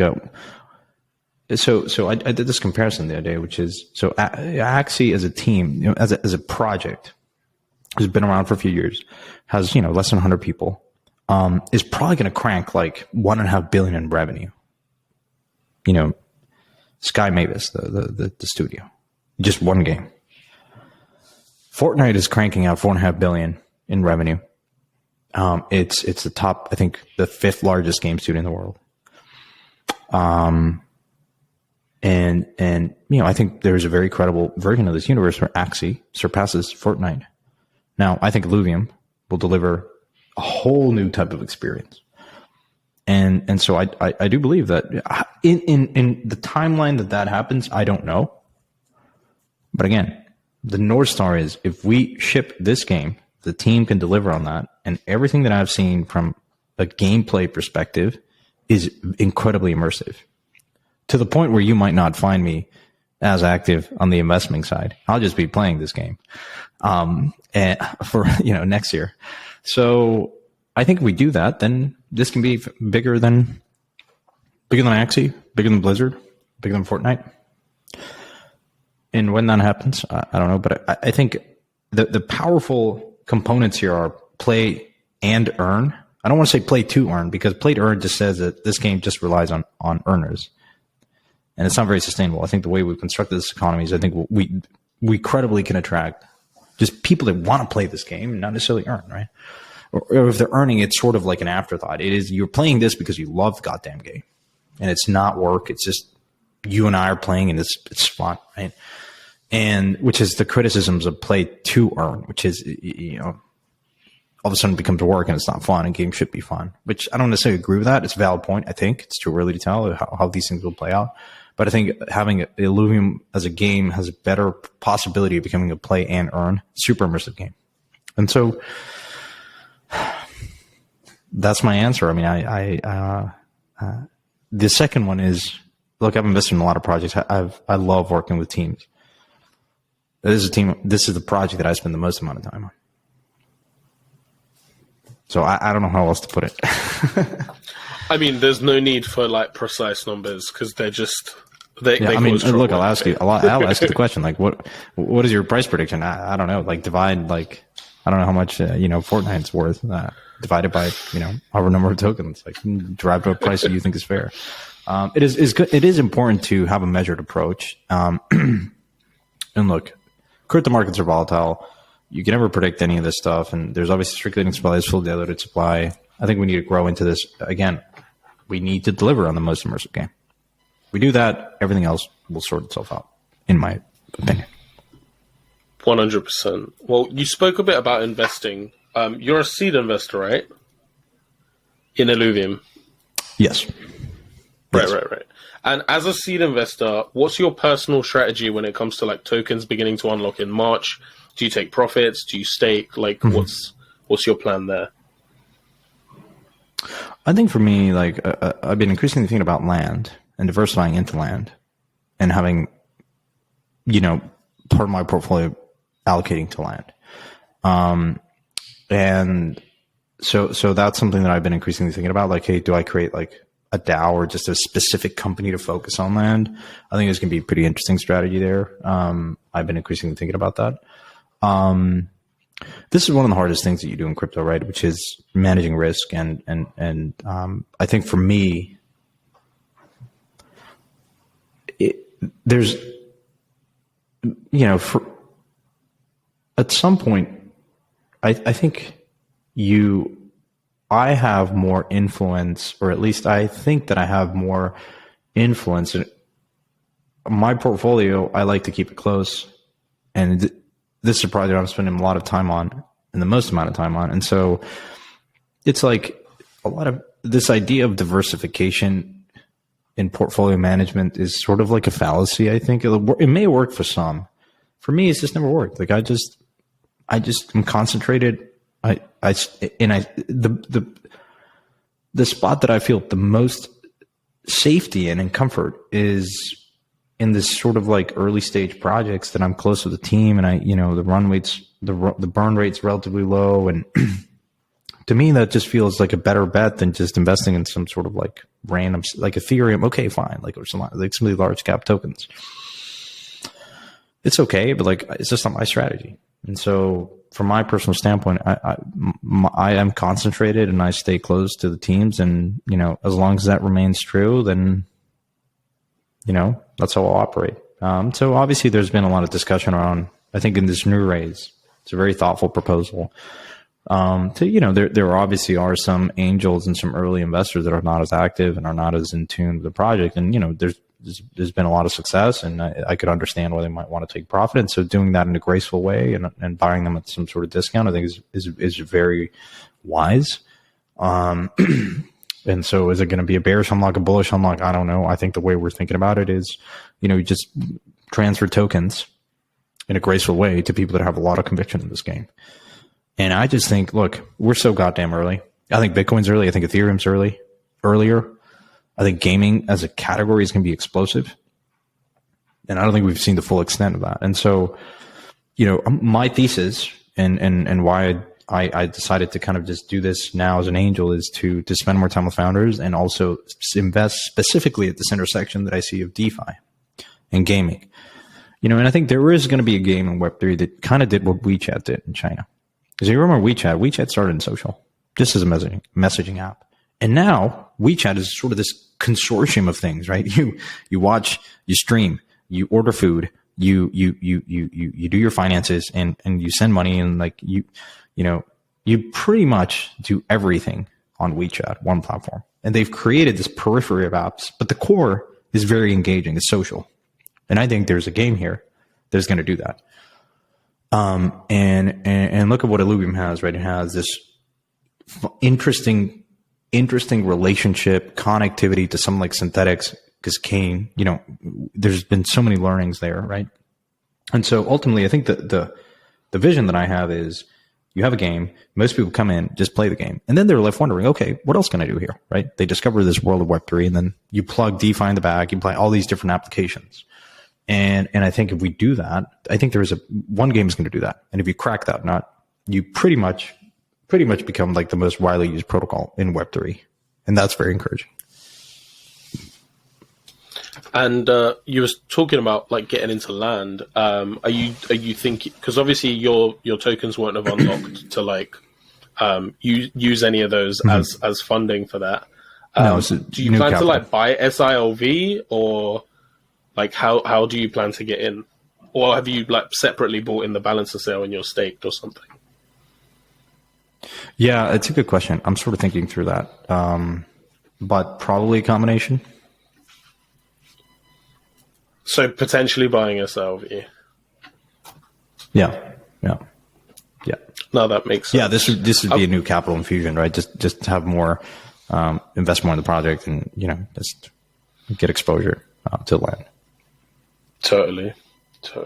I did this comparison the other day, which is, so Axie as a team, as a project, has been around for a few years, has, less than 100 people, is probably going to crank like $1.5 billion in revenue. Sky Mavis, the studio, just one game. Fortnite is cranking out $4.5 billion in revenue. It's the top, I think, the 5th largest game studio in the world. And I think there's a very credible version of this universe where Axie surpasses Fortnite. Now, I think Illuvium will deliver a whole new type of experience. And so I do believe that in the timeline that happens, I don't know. But again, the North Star is if we ship this game, the team can deliver on that. And everything that I've seen from a gameplay perspective is incredibly immersive to the point where you might not find me as active on the investment side. I'll just be playing this game and for next year. So I think if we do that, then this can be bigger than Axie, bigger than Blizzard, bigger than Fortnite. And when that happens, I don't know, but I think the powerful components here are play and earn. I don't want to say play to earn, because play to earn just says that this game just relies on earners. And it's not very sustainable. I think the way we've constructed this economy is I think we credibly can attract just people that want to play this game and not necessarily earn, right? Or if they're earning, it's sort of like an afterthought. It is, you're playing this because you love the goddamn game. And it's not work. It's just you and I are playing and it's fun, right? And which is the criticisms of play to earn, which is, of a sudden becomes work and it's not fun, and games should be fun, which I don't necessarily agree with that. It's a valid point. I think it's too early to tell how these things will play out. But I think having Illuvium as a game has a better possibility of becoming a play and earn super immersive game. And so that's my answer. I mean, the second one is, look, I've invested in a lot of projects. I love working with teams. This is the project that I spend the most amount of time on. So I don't know how else to put it. I mean, there's no need for like precise numbers because they're just they I mean, look, I'll ask you the question, like, what is your price prediction? I don't know, like divide, like, I don't know how much Fortnite's worth, divided by however number of tokens, like drive to a price that you think is fair. It is good. It is important to have a measured approach. And look, crypto markets are volatile. You can never predict any of this stuff, and there's obviously circulating supply, there's full diluted supply. I think we need to grow into this. Again, we need to deliver on the most immersive game. If we do that, everything else will sort itself out, in my opinion. 100%. Well, you spoke a bit about investing. You're a seed investor, right? In Illuvium. Yes. Right. And as a seed investor, what's your personal strategy when it comes to like tokens beginning to unlock in March? Do you take profits? Do you stake? Like, what's your plan there? I think for me, like, I've been increasingly thinking about land and diversifying into land, and having, part of my portfolio allocating to land. And so that's something that I've been increasingly thinking about. Like, hey, do I create like a DAO or just a specific company to focus on land? I think it's going to be a pretty interesting strategy there. I've been increasingly thinking about that. This is one of the hardest things that you do in crypto, right? Which is managing risk. And I think for me, at some point, I think I have more influence, or at least I think that I have more influence. My portfolio, I like to keep it close. And this is a project I'm spending a lot of time on, and the most amount of time on. And so it's like a lot of this idea of diversification in portfolio management is sort of like a fallacy. I think it may work for some. For me, it's just never worked. Like I just am concentrated. The spot that I feel the most safety and comfort is in this sort of like early stage projects that I'm close with the team, and the burn rate's relatively low, and to me that just feels like a better bet than just investing in some sort of like random, like Ethereum. Okay, fine, like, or some of the large cap tokens. It's okay, but like it's just not my strategy. And so from my personal standpoint, I am concentrated and I stay close to the teams, and as long as that remains true, then that's how I'll operate. So obviously there's been a lot of discussion around, I think in this new raise, it's a very thoughtful proposal. There obviously are some angels and some early investors that are not as active and are not as in tune with the project. And, there's been a lot of success, and I could understand why they might want to take profit. And so doing that in a graceful way and buying them at some sort of discount, I think is very wise. And so is it going to be a bearish unlock, a bullish unlock? I don't know. I think the way we're thinking about it is, you just transfer tokens in a graceful way to people that have a lot of conviction in this game. And I just think, look, we're so goddamn early. I think Bitcoin's early. I think Ethereum's earlier. I think gaming as a category is going to be explosive. And I don't think we've seen the full extent of that. And so, my thesis and why I decided to kind of just do this now as an angel is to spend more time with founders, and also invest specifically at this intersection that I see of DeFi and gaming. And I think there is going to be a game in Web3 that kind of did what WeChat did in China. Because you remember WeChat started in social, just as a messaging app. And now WeChat is sort of this consortium of things, right? You watch, you stream, you order food, you do your finances, and you send money, and like you pretty much do everything on WeChat, one platform. And they've created this periphery of apps, but the core is very engaging. It's social. And I think there's a game here that's going to do that. And look at what Illuvium has, right? It has this interesting relationship connectivity to something like synthetics, because Kane, there's been so many learnings there, right? And so ultimately, I think that the vision that I have is, you have a game, most people come in, just play the game, and then they're left wondering, okay, what else can I do here, right? They discover this world of Web3, and then you plug DeFi in the back, you play all these different applications. And I think if we do that, I think one game is going to do that. And if you crack that nut, you pretty much become like the most widely used protocol in Web3. And that's very encouraging. And you was talking about like getting into land. Are you thinking, because obviously your tokens won't have unlocked to like use any of those as funding for that. No, do you plan to like buy SILV, or like how do you plan to get in, or have you like separately bought in the balancer sale and you're staked or something? Yeah, it's a good question. I'm sort of thinking through that, but probably a combination. So potentially buying SLV. Yeah. No, that makes sense. Yeah, this would be a new capital infusion, right? Just have more, invest more in the project, and just get exposure to land. Totally.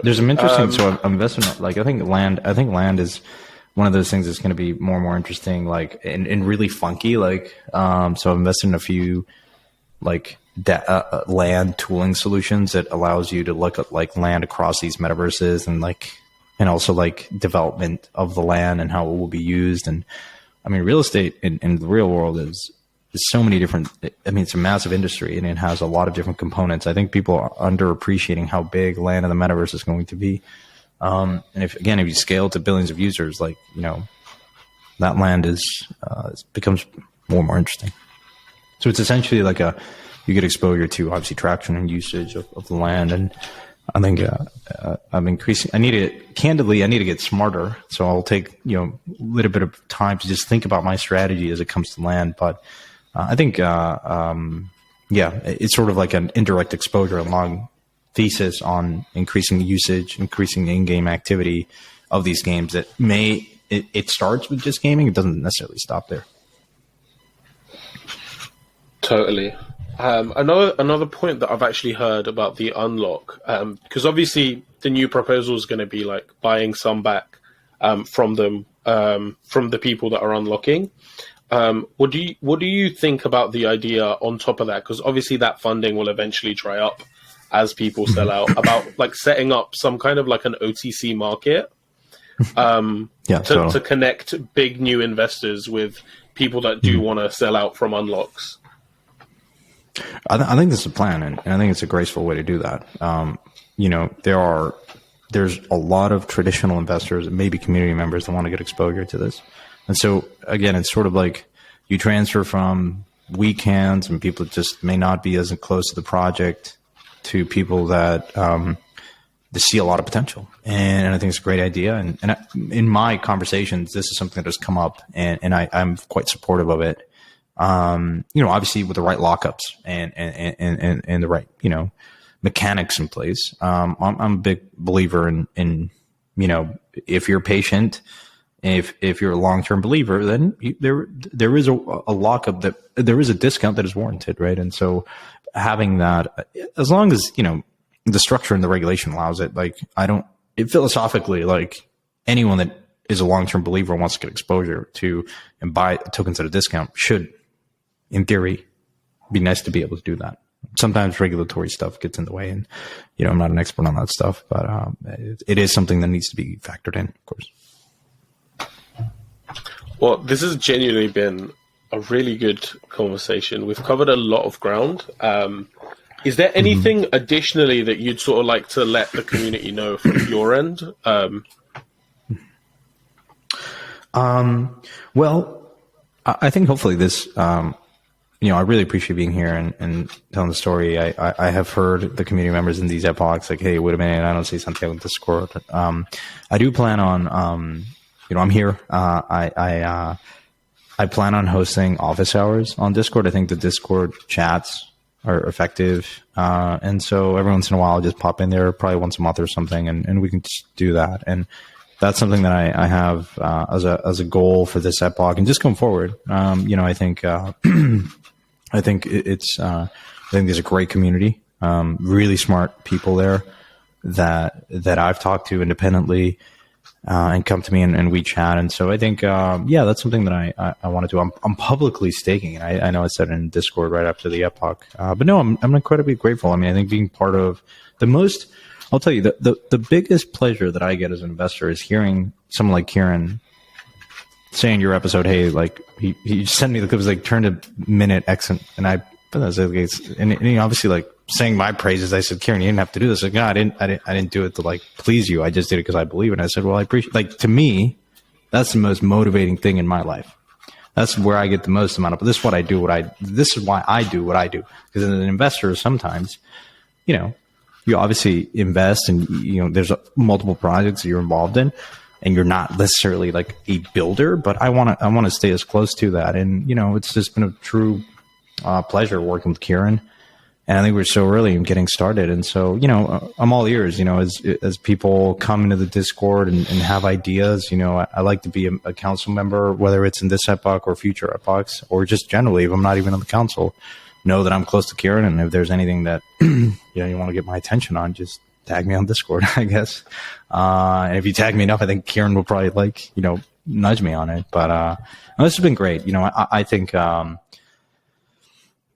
There's some interesting. So I'm investing. Like I think land is one of those things that's going to be more and more interesting. Like and really funky. Like so I'm investing in a few like land tooling solutions that allows you to look at like land across these metaverses, and also like development of the land and how it will be used. And I mean, real estate in the real world is so many different. I mean, it's a massive industry, and it has a lot of different components. I think people are underappreciating how big land in the metaverse is going to be. And if you scale to billions of users, like that land becomes more and more interesting. So it's essentially like you get exposure to obviously traction and usage of the land. And I think I'm increasing. I need to get smarter. So I'll take a little bit of time to just think about my strategy as it comes to land. But I think it's sort of like an indirect exposure along thesis on increasing the usage, increasing the in-game activity of these games. That it starts with just gaming. It doesn't necessarily stop there. Totally. Another point that I've actually heard about the unlock, because obviously the new proposal is going to be like buying some back from them, from the people that are unlocking. What do you think about the idea on top of that? Because obviously that funding will eventually dry up as people sell out. About like setting up some kind of like an OTC market to connect big new investors with people that do want to sell out from unlocks. I think this is a plan, and I think it's a graceful way to do that. There's a lot of traditional investors and maybe community members that want to get exposure to this. And so again, it's sort of like you transfer from weak hands and people that just may not be as close to the project to people that they see a lot of potential. And I think it's a great idea. And in my conversations, this is something that has come up, and I'm quite supportive of it. Obviously with the right lockups and the right, mechanics in place. I'm a big believer in if you're patient, if you're a long-term believer, then there is a lockup, that there is a discount that is warranted. Right. And so having that, as long as, the structure and the regulation allows it, philosophically, like anyone that is a long-term believer and wants to get exposure to and buy tokens at a discount should, in theory, be nice to be able to do that. Sometimes regulatory stuff gets in the way, and I'm not an expert on that stuff, but it is something that needs to be factored in, of course. Well, this has genuinely been a really good conversation. We've covered a lot of ground. Is there anything additionally that you'd sort of like to let the community know from your end? Well, I think hopefully this, I really appreciate being here and telling the story. I have heard the community members in these epochs like, hey, wait a minute, I don't see Santiago in Discord. I do plan on, I'm here. I plan on hosting office hours on Discord. I think the Discord chats are effective. And so every once in a while, I'll just pop in there probably once a month or something, and we can just do that. And that's something that I have as a goal for this epoch and just going forward. I think I think there's a great community, really smart people there that I've talked to independently and come to me and we chat. And so I think that's something that I want to do. I'm publicly staking it. I know I said it in Discord right after the epoch, but no, I'm incredibly grateful. I mean, I think being part of I'll tell you, the biggest pleasure that I get as an investor is hearing someone like Kieran saying your episode, hey, like he sent me the clips, like turn to minute X, and he obviously like saying my praises. I said, Kieran, you didn't have to do this. Like, no, I didn't do it to like please you. I just did it because I believe in it. I said, well, I appreciate. Like to me, that's the most motivating thing in my life. That's where I get the most amount of. This is what I do. This is why I do what I do. Because as an investor, sometimes, you obviously invest and, there's multiple projects that you're involved in and you're not necessarily like a builder, but I want to stay as close to that. And, it's just been a true pleasure working with Kieran. And I think we're so early in getting started. And so, I'm all ears, as people come into the Discord and have ideas, I like to be a council member, whether it's in this epoch or future epochs, or just generally, if I'm not even on the council, know that I'm close to Kieran, and if there's anything that you want to get my attention on, just tag me on Discord, I guess. And if you tag me enough, I think Kieran will probably nudge me on it. But this has been great. I think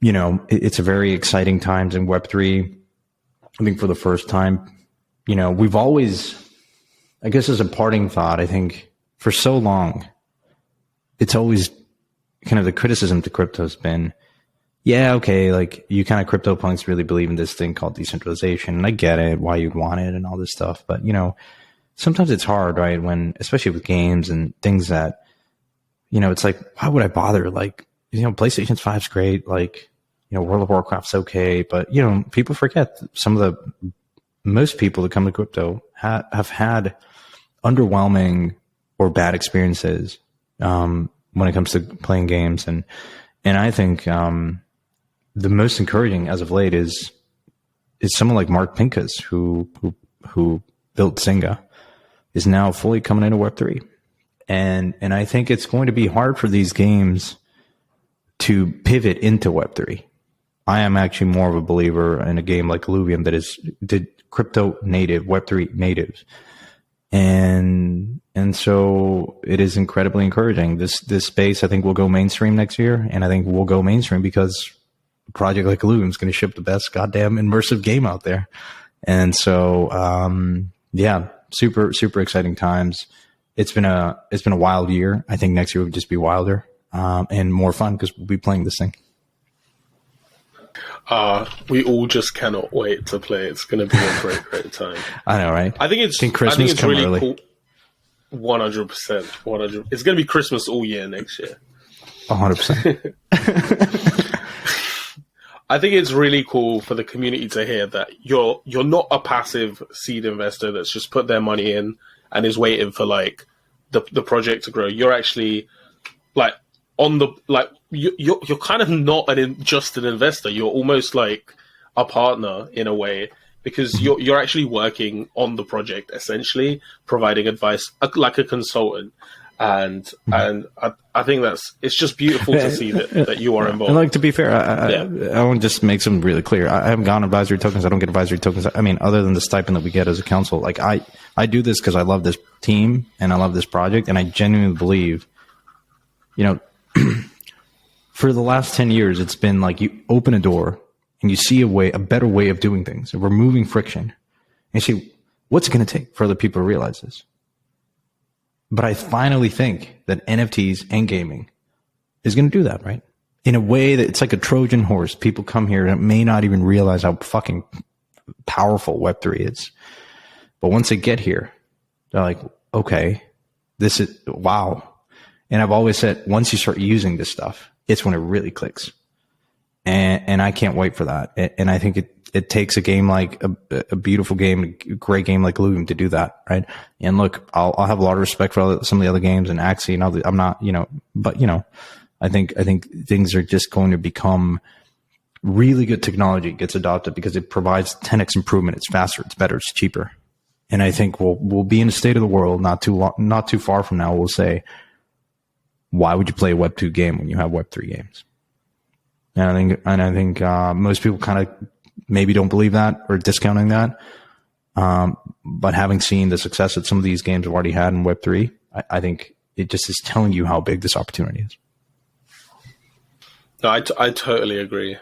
it's a very exciting times in Web3. I think for the first time, we've always, I guess as a parting thought, I think for so long, it's always kind of the criticism to crypto has been, yeah, okay, like you kind of crypto punks really believe in this thing called decentralization, and I get it, why you'd want it and all this stuff. But, sometimes it's hard, right? When, especially with games and things that, it's like, why would I bother? Like, PlayStation 5's great. Like, World of Warcraft's okay. But, people forget most people that come to crypto have had underwhelming or bad experiences when it comes to playing games. And I think, the most encouraging as of late is someone like Mark Pincus, who built Zynga, is now fully coming into Web3. And I think it's going to be hard for these games to pivot into Web3. I am actually more of a believer in a game like Illuvium that did crypto native, Web3 natives. And so it is incredibly encouraging. This space, I think, will go mainstream next year. And I think we'll go mainstream because a project like Illuvium is going to ship the best goddamn immersive game out there. And so, super, super exciting times. It's been a wild year. I think next year will just be wilder, and more fun because we'll be playing this thing. We all just cannot wait to play. It's going to be a great, great time. I know, right? I think it's really early. Cool. 100%. 100%. It's going to be Christmas all year next year. 100%. I think it's really cool for the community to hear that you're not a passive seed investor that's just put their money in and is waiting for like the project to grow. You're actually like on the like you're kind of not just an investor. You're almost like a partner in a way, because you're actually working on the project, essentially providing advice like a consultant. And I think it's just beautiful to see that you are involved. And like, to be fair, I want to just make something really clear. I haven't gotten advisory tokens. I don't get advisory tokens. I mean, other than the stipend that we get as a council, like I do this because I love this team and I love this project, and I genuinely believe, for the last 10 years, it's been like you open a door and you see a better way of doing things, of removing friction, and you see what's it going to take for other people to realize this. But I finally think that NFTs and gaming is going to do that, right? In a way that it's like a Trojan horse. People come here and may not even realize how fucking powerful Web3 is. But once they get here, they're like, okay, this is, wow. And I've always said, once you start using this stuff, it's when it really clicks. And I can't wait for that. And I think it takes a game like a beautiful game, a great game like Illuvium to do that, right? And look, I'll have a lot of respect for some of the other games and Axie and all. I'm not, but I think things are just going to become really good. Technology gets adopted because it provides 10x improvement. It's faster, it's better, it's cheaper. And I think we'll be in a state of the world not too far from now. We'll say, why would you play a Web 2 game when you have Web 3 games? And I think most people kind of maybe don't believe that or discounting that. But having seen the success that some of these games have already had in Web 3, I think it just is telling you how big this opportunity is. No, I totally agree.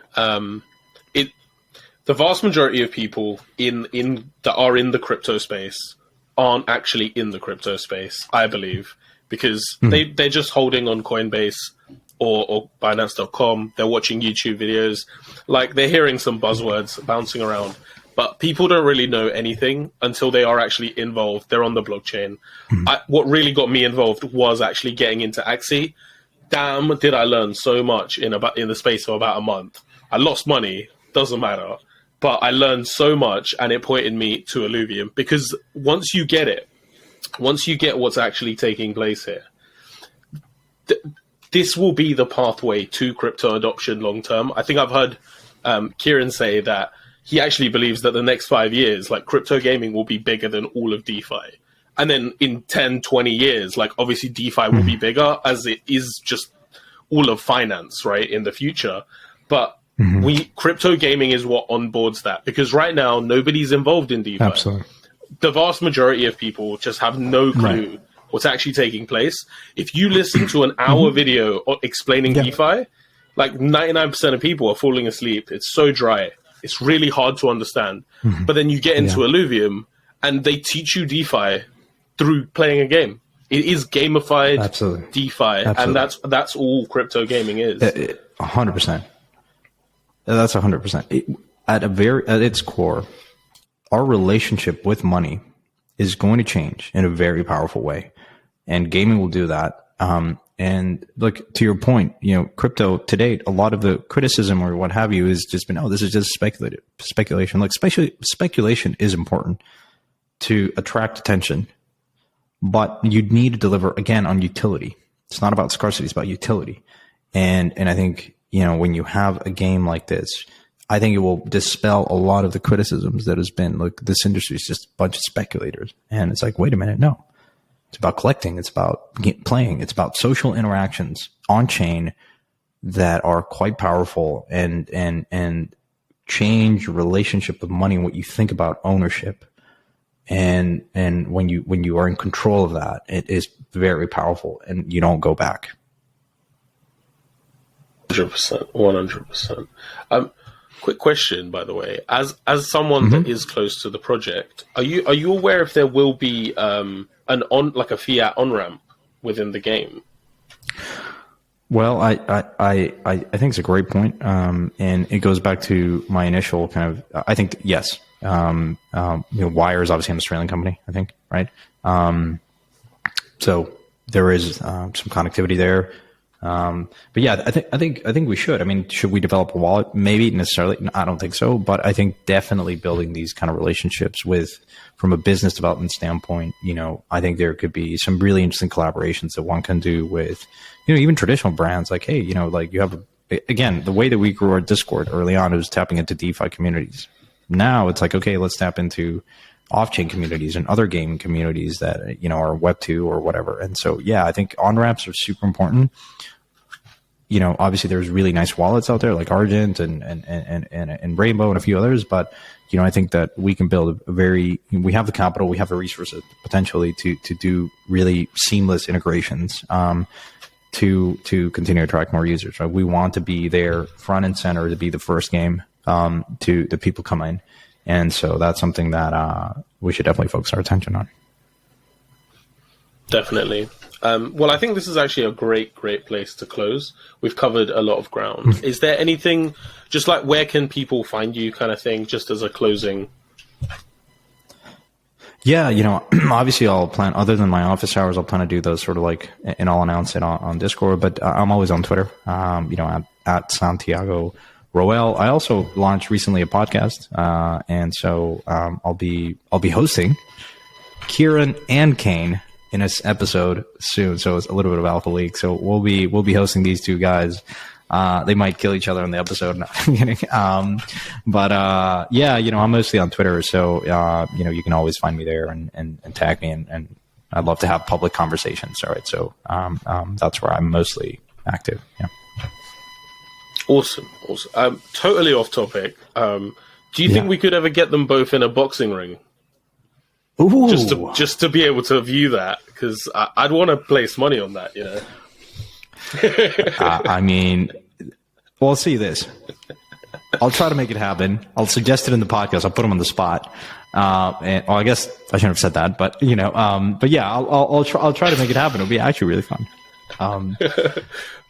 The vast majority of people that are in the crypto space aren't actually in the crypto space, I believe, because they're just holding on Coinbase or Binance.com. They're watching YouTube videos, like they're hearing some buzzwords bouncing around, but people don't really know anything until they are actually involved. They're on the blockchain. What really got me involved was actually getting into Axie. Damn, did I learn so much in the space of about a month. I lost money, doesn't matter, but I learned so much, and it pointed me to Illuvium, because once you get what's actually taking place here, this will be the pathway to crypto adoption long term. I think I've heard Kieran say that he actually believes that the next 5 years, like, crypto gaming will be bigger than all of DeFi. And then in 10, 20 years, like, obviously DeFi will be bigger, as it is just all of finance, right, in the future. But crypto gaming is what onboards that, because right now nobody's involved in DeFi. Absolutely. The vast majority of people just have no clue what's actually taking place. If you listen to an hour video explaining DeFi, like 99% of people are falling asleep. It's so dry. It's really hard to understand. But then you get into Illuvium and they teach you DeFi through playing a game. It is gamified DeFi, and that's all crypto gaming is. 100%. That's 100%. At its core, our relationship with money is going to change in a very powerful way, and gaming will do that. And like, to your point, crypto to date, a lot of the criticism or what have you has just been, this is just speculation. Like, speculation is important to attract attention, but you need to deliver again on utility. It's not about scarcity; it's about utility. And I think, when you have a game like this, I think it will dispel a lot of the criticisms that has been, like, this industry is just a bunch of speculators. And it's like, wait a minute, no. It's about collecting. It's about playing. It's about social interactions on chain that are quite powerful and change your relationship with money and what you think about ownership. And when you are in control of that, it is very powerful, and you don't go back. 100%, 100%. Quick question, by the way, as someone that is close to the project, are you aware if there will be a Fiat On-Ramp within the game? Well, I think it's a great point, and it goes back to my initial kind of. I think yes, Wire is obviously an Australian company, I think, right? So there is some connectivity there. But yeah, I think we should. I mean, should we develop a wallet? Maybe necessarily. I don't think so, but I think definitely building these kind of relationships from a business development standpoint, I think there could be some really interesting collaborations that one can do with, even traditional brands. Like, hey, like you have, again, the way that we grew our Discord early on, it was tapping into DeFi communities. Now it's like, okay, let's tap into off-chain communities and other gaming communities that, are Web 2 or whatever. And so, yeah, I think on-ramps are super important. Obviously there's really nice wallets out there like Argent and Rainbow and a few others, but I think that we can build we have the capital, we have the resources potentially to do really seamless integrations to continue to attract more users. Right? We want to be there front and center, to be the first game to the people come in, and so that's something that we should definitely focus our attention on. Definitely. Well, I think this is actually a great place to close. We've covered a lot of ground. Is there anything, just like where can people find you kind of thing, just as a closing? Yeah, obviously I'll plan, other than my office hours, I'll plan to do those sort of like, and I'll announce it on Discord, but I'm always on Twitter, at Santiago Roel. I also launched recently a podcast, and so I'll be hosting Kieran and Kane in this episode soon, so it's a little bit of alpha leak. So we'll be hosting these two guys They might kill each other on the episode. No, I'm kidding. Yeah, I'm mostly on Twitter, so you can always find me there and tag me, and I'd love to have public conversations. All right, so that's where I'm mostly active. Yeah. Awesome. Totally off topic. Do you think we could ever get them both in a boxing ring? Ooh. Just to be able to view that, because I'd want to place money on that. I mean, we'll see this. I'll try to make it happen. I'll suggest it in the podcast. I'll put them on the spot. I guess I shouldn't have said that, but but yeah, I'll try to make it happen. It'll be actually really fun.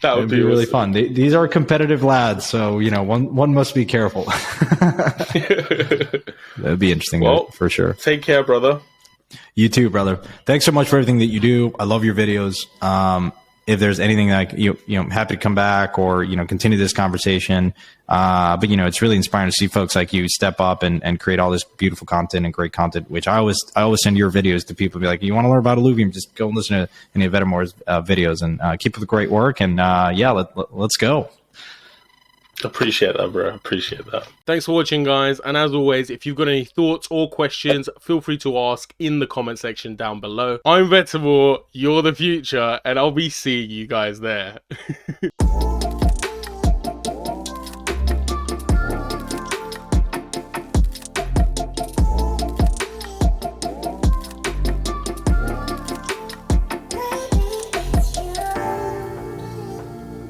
That would be really fun. These are competitive lads, so one must be careful. That'd be interesting, for sure. Take care, brother. You too, brother. Thanks so much for everything that you do. I love your videos. If there's anything like happy to come back or continue this conversation. But it's really inspiring to see folks like you step up and create all this beautiful content and great content. Which I always send your videos to people. And be like, you want to learn about Illuvium? Just go and listen to any of Vetemor's videos and keep up the great work. And let's go. Appreciate that, bro. Appreciate that. Thanks for watching, guys. And as always, if you've got any thoughts or questions, feel free to ask in the comment section down below. I'm Vetemor, you're the future, and I'll be seeing you guys there.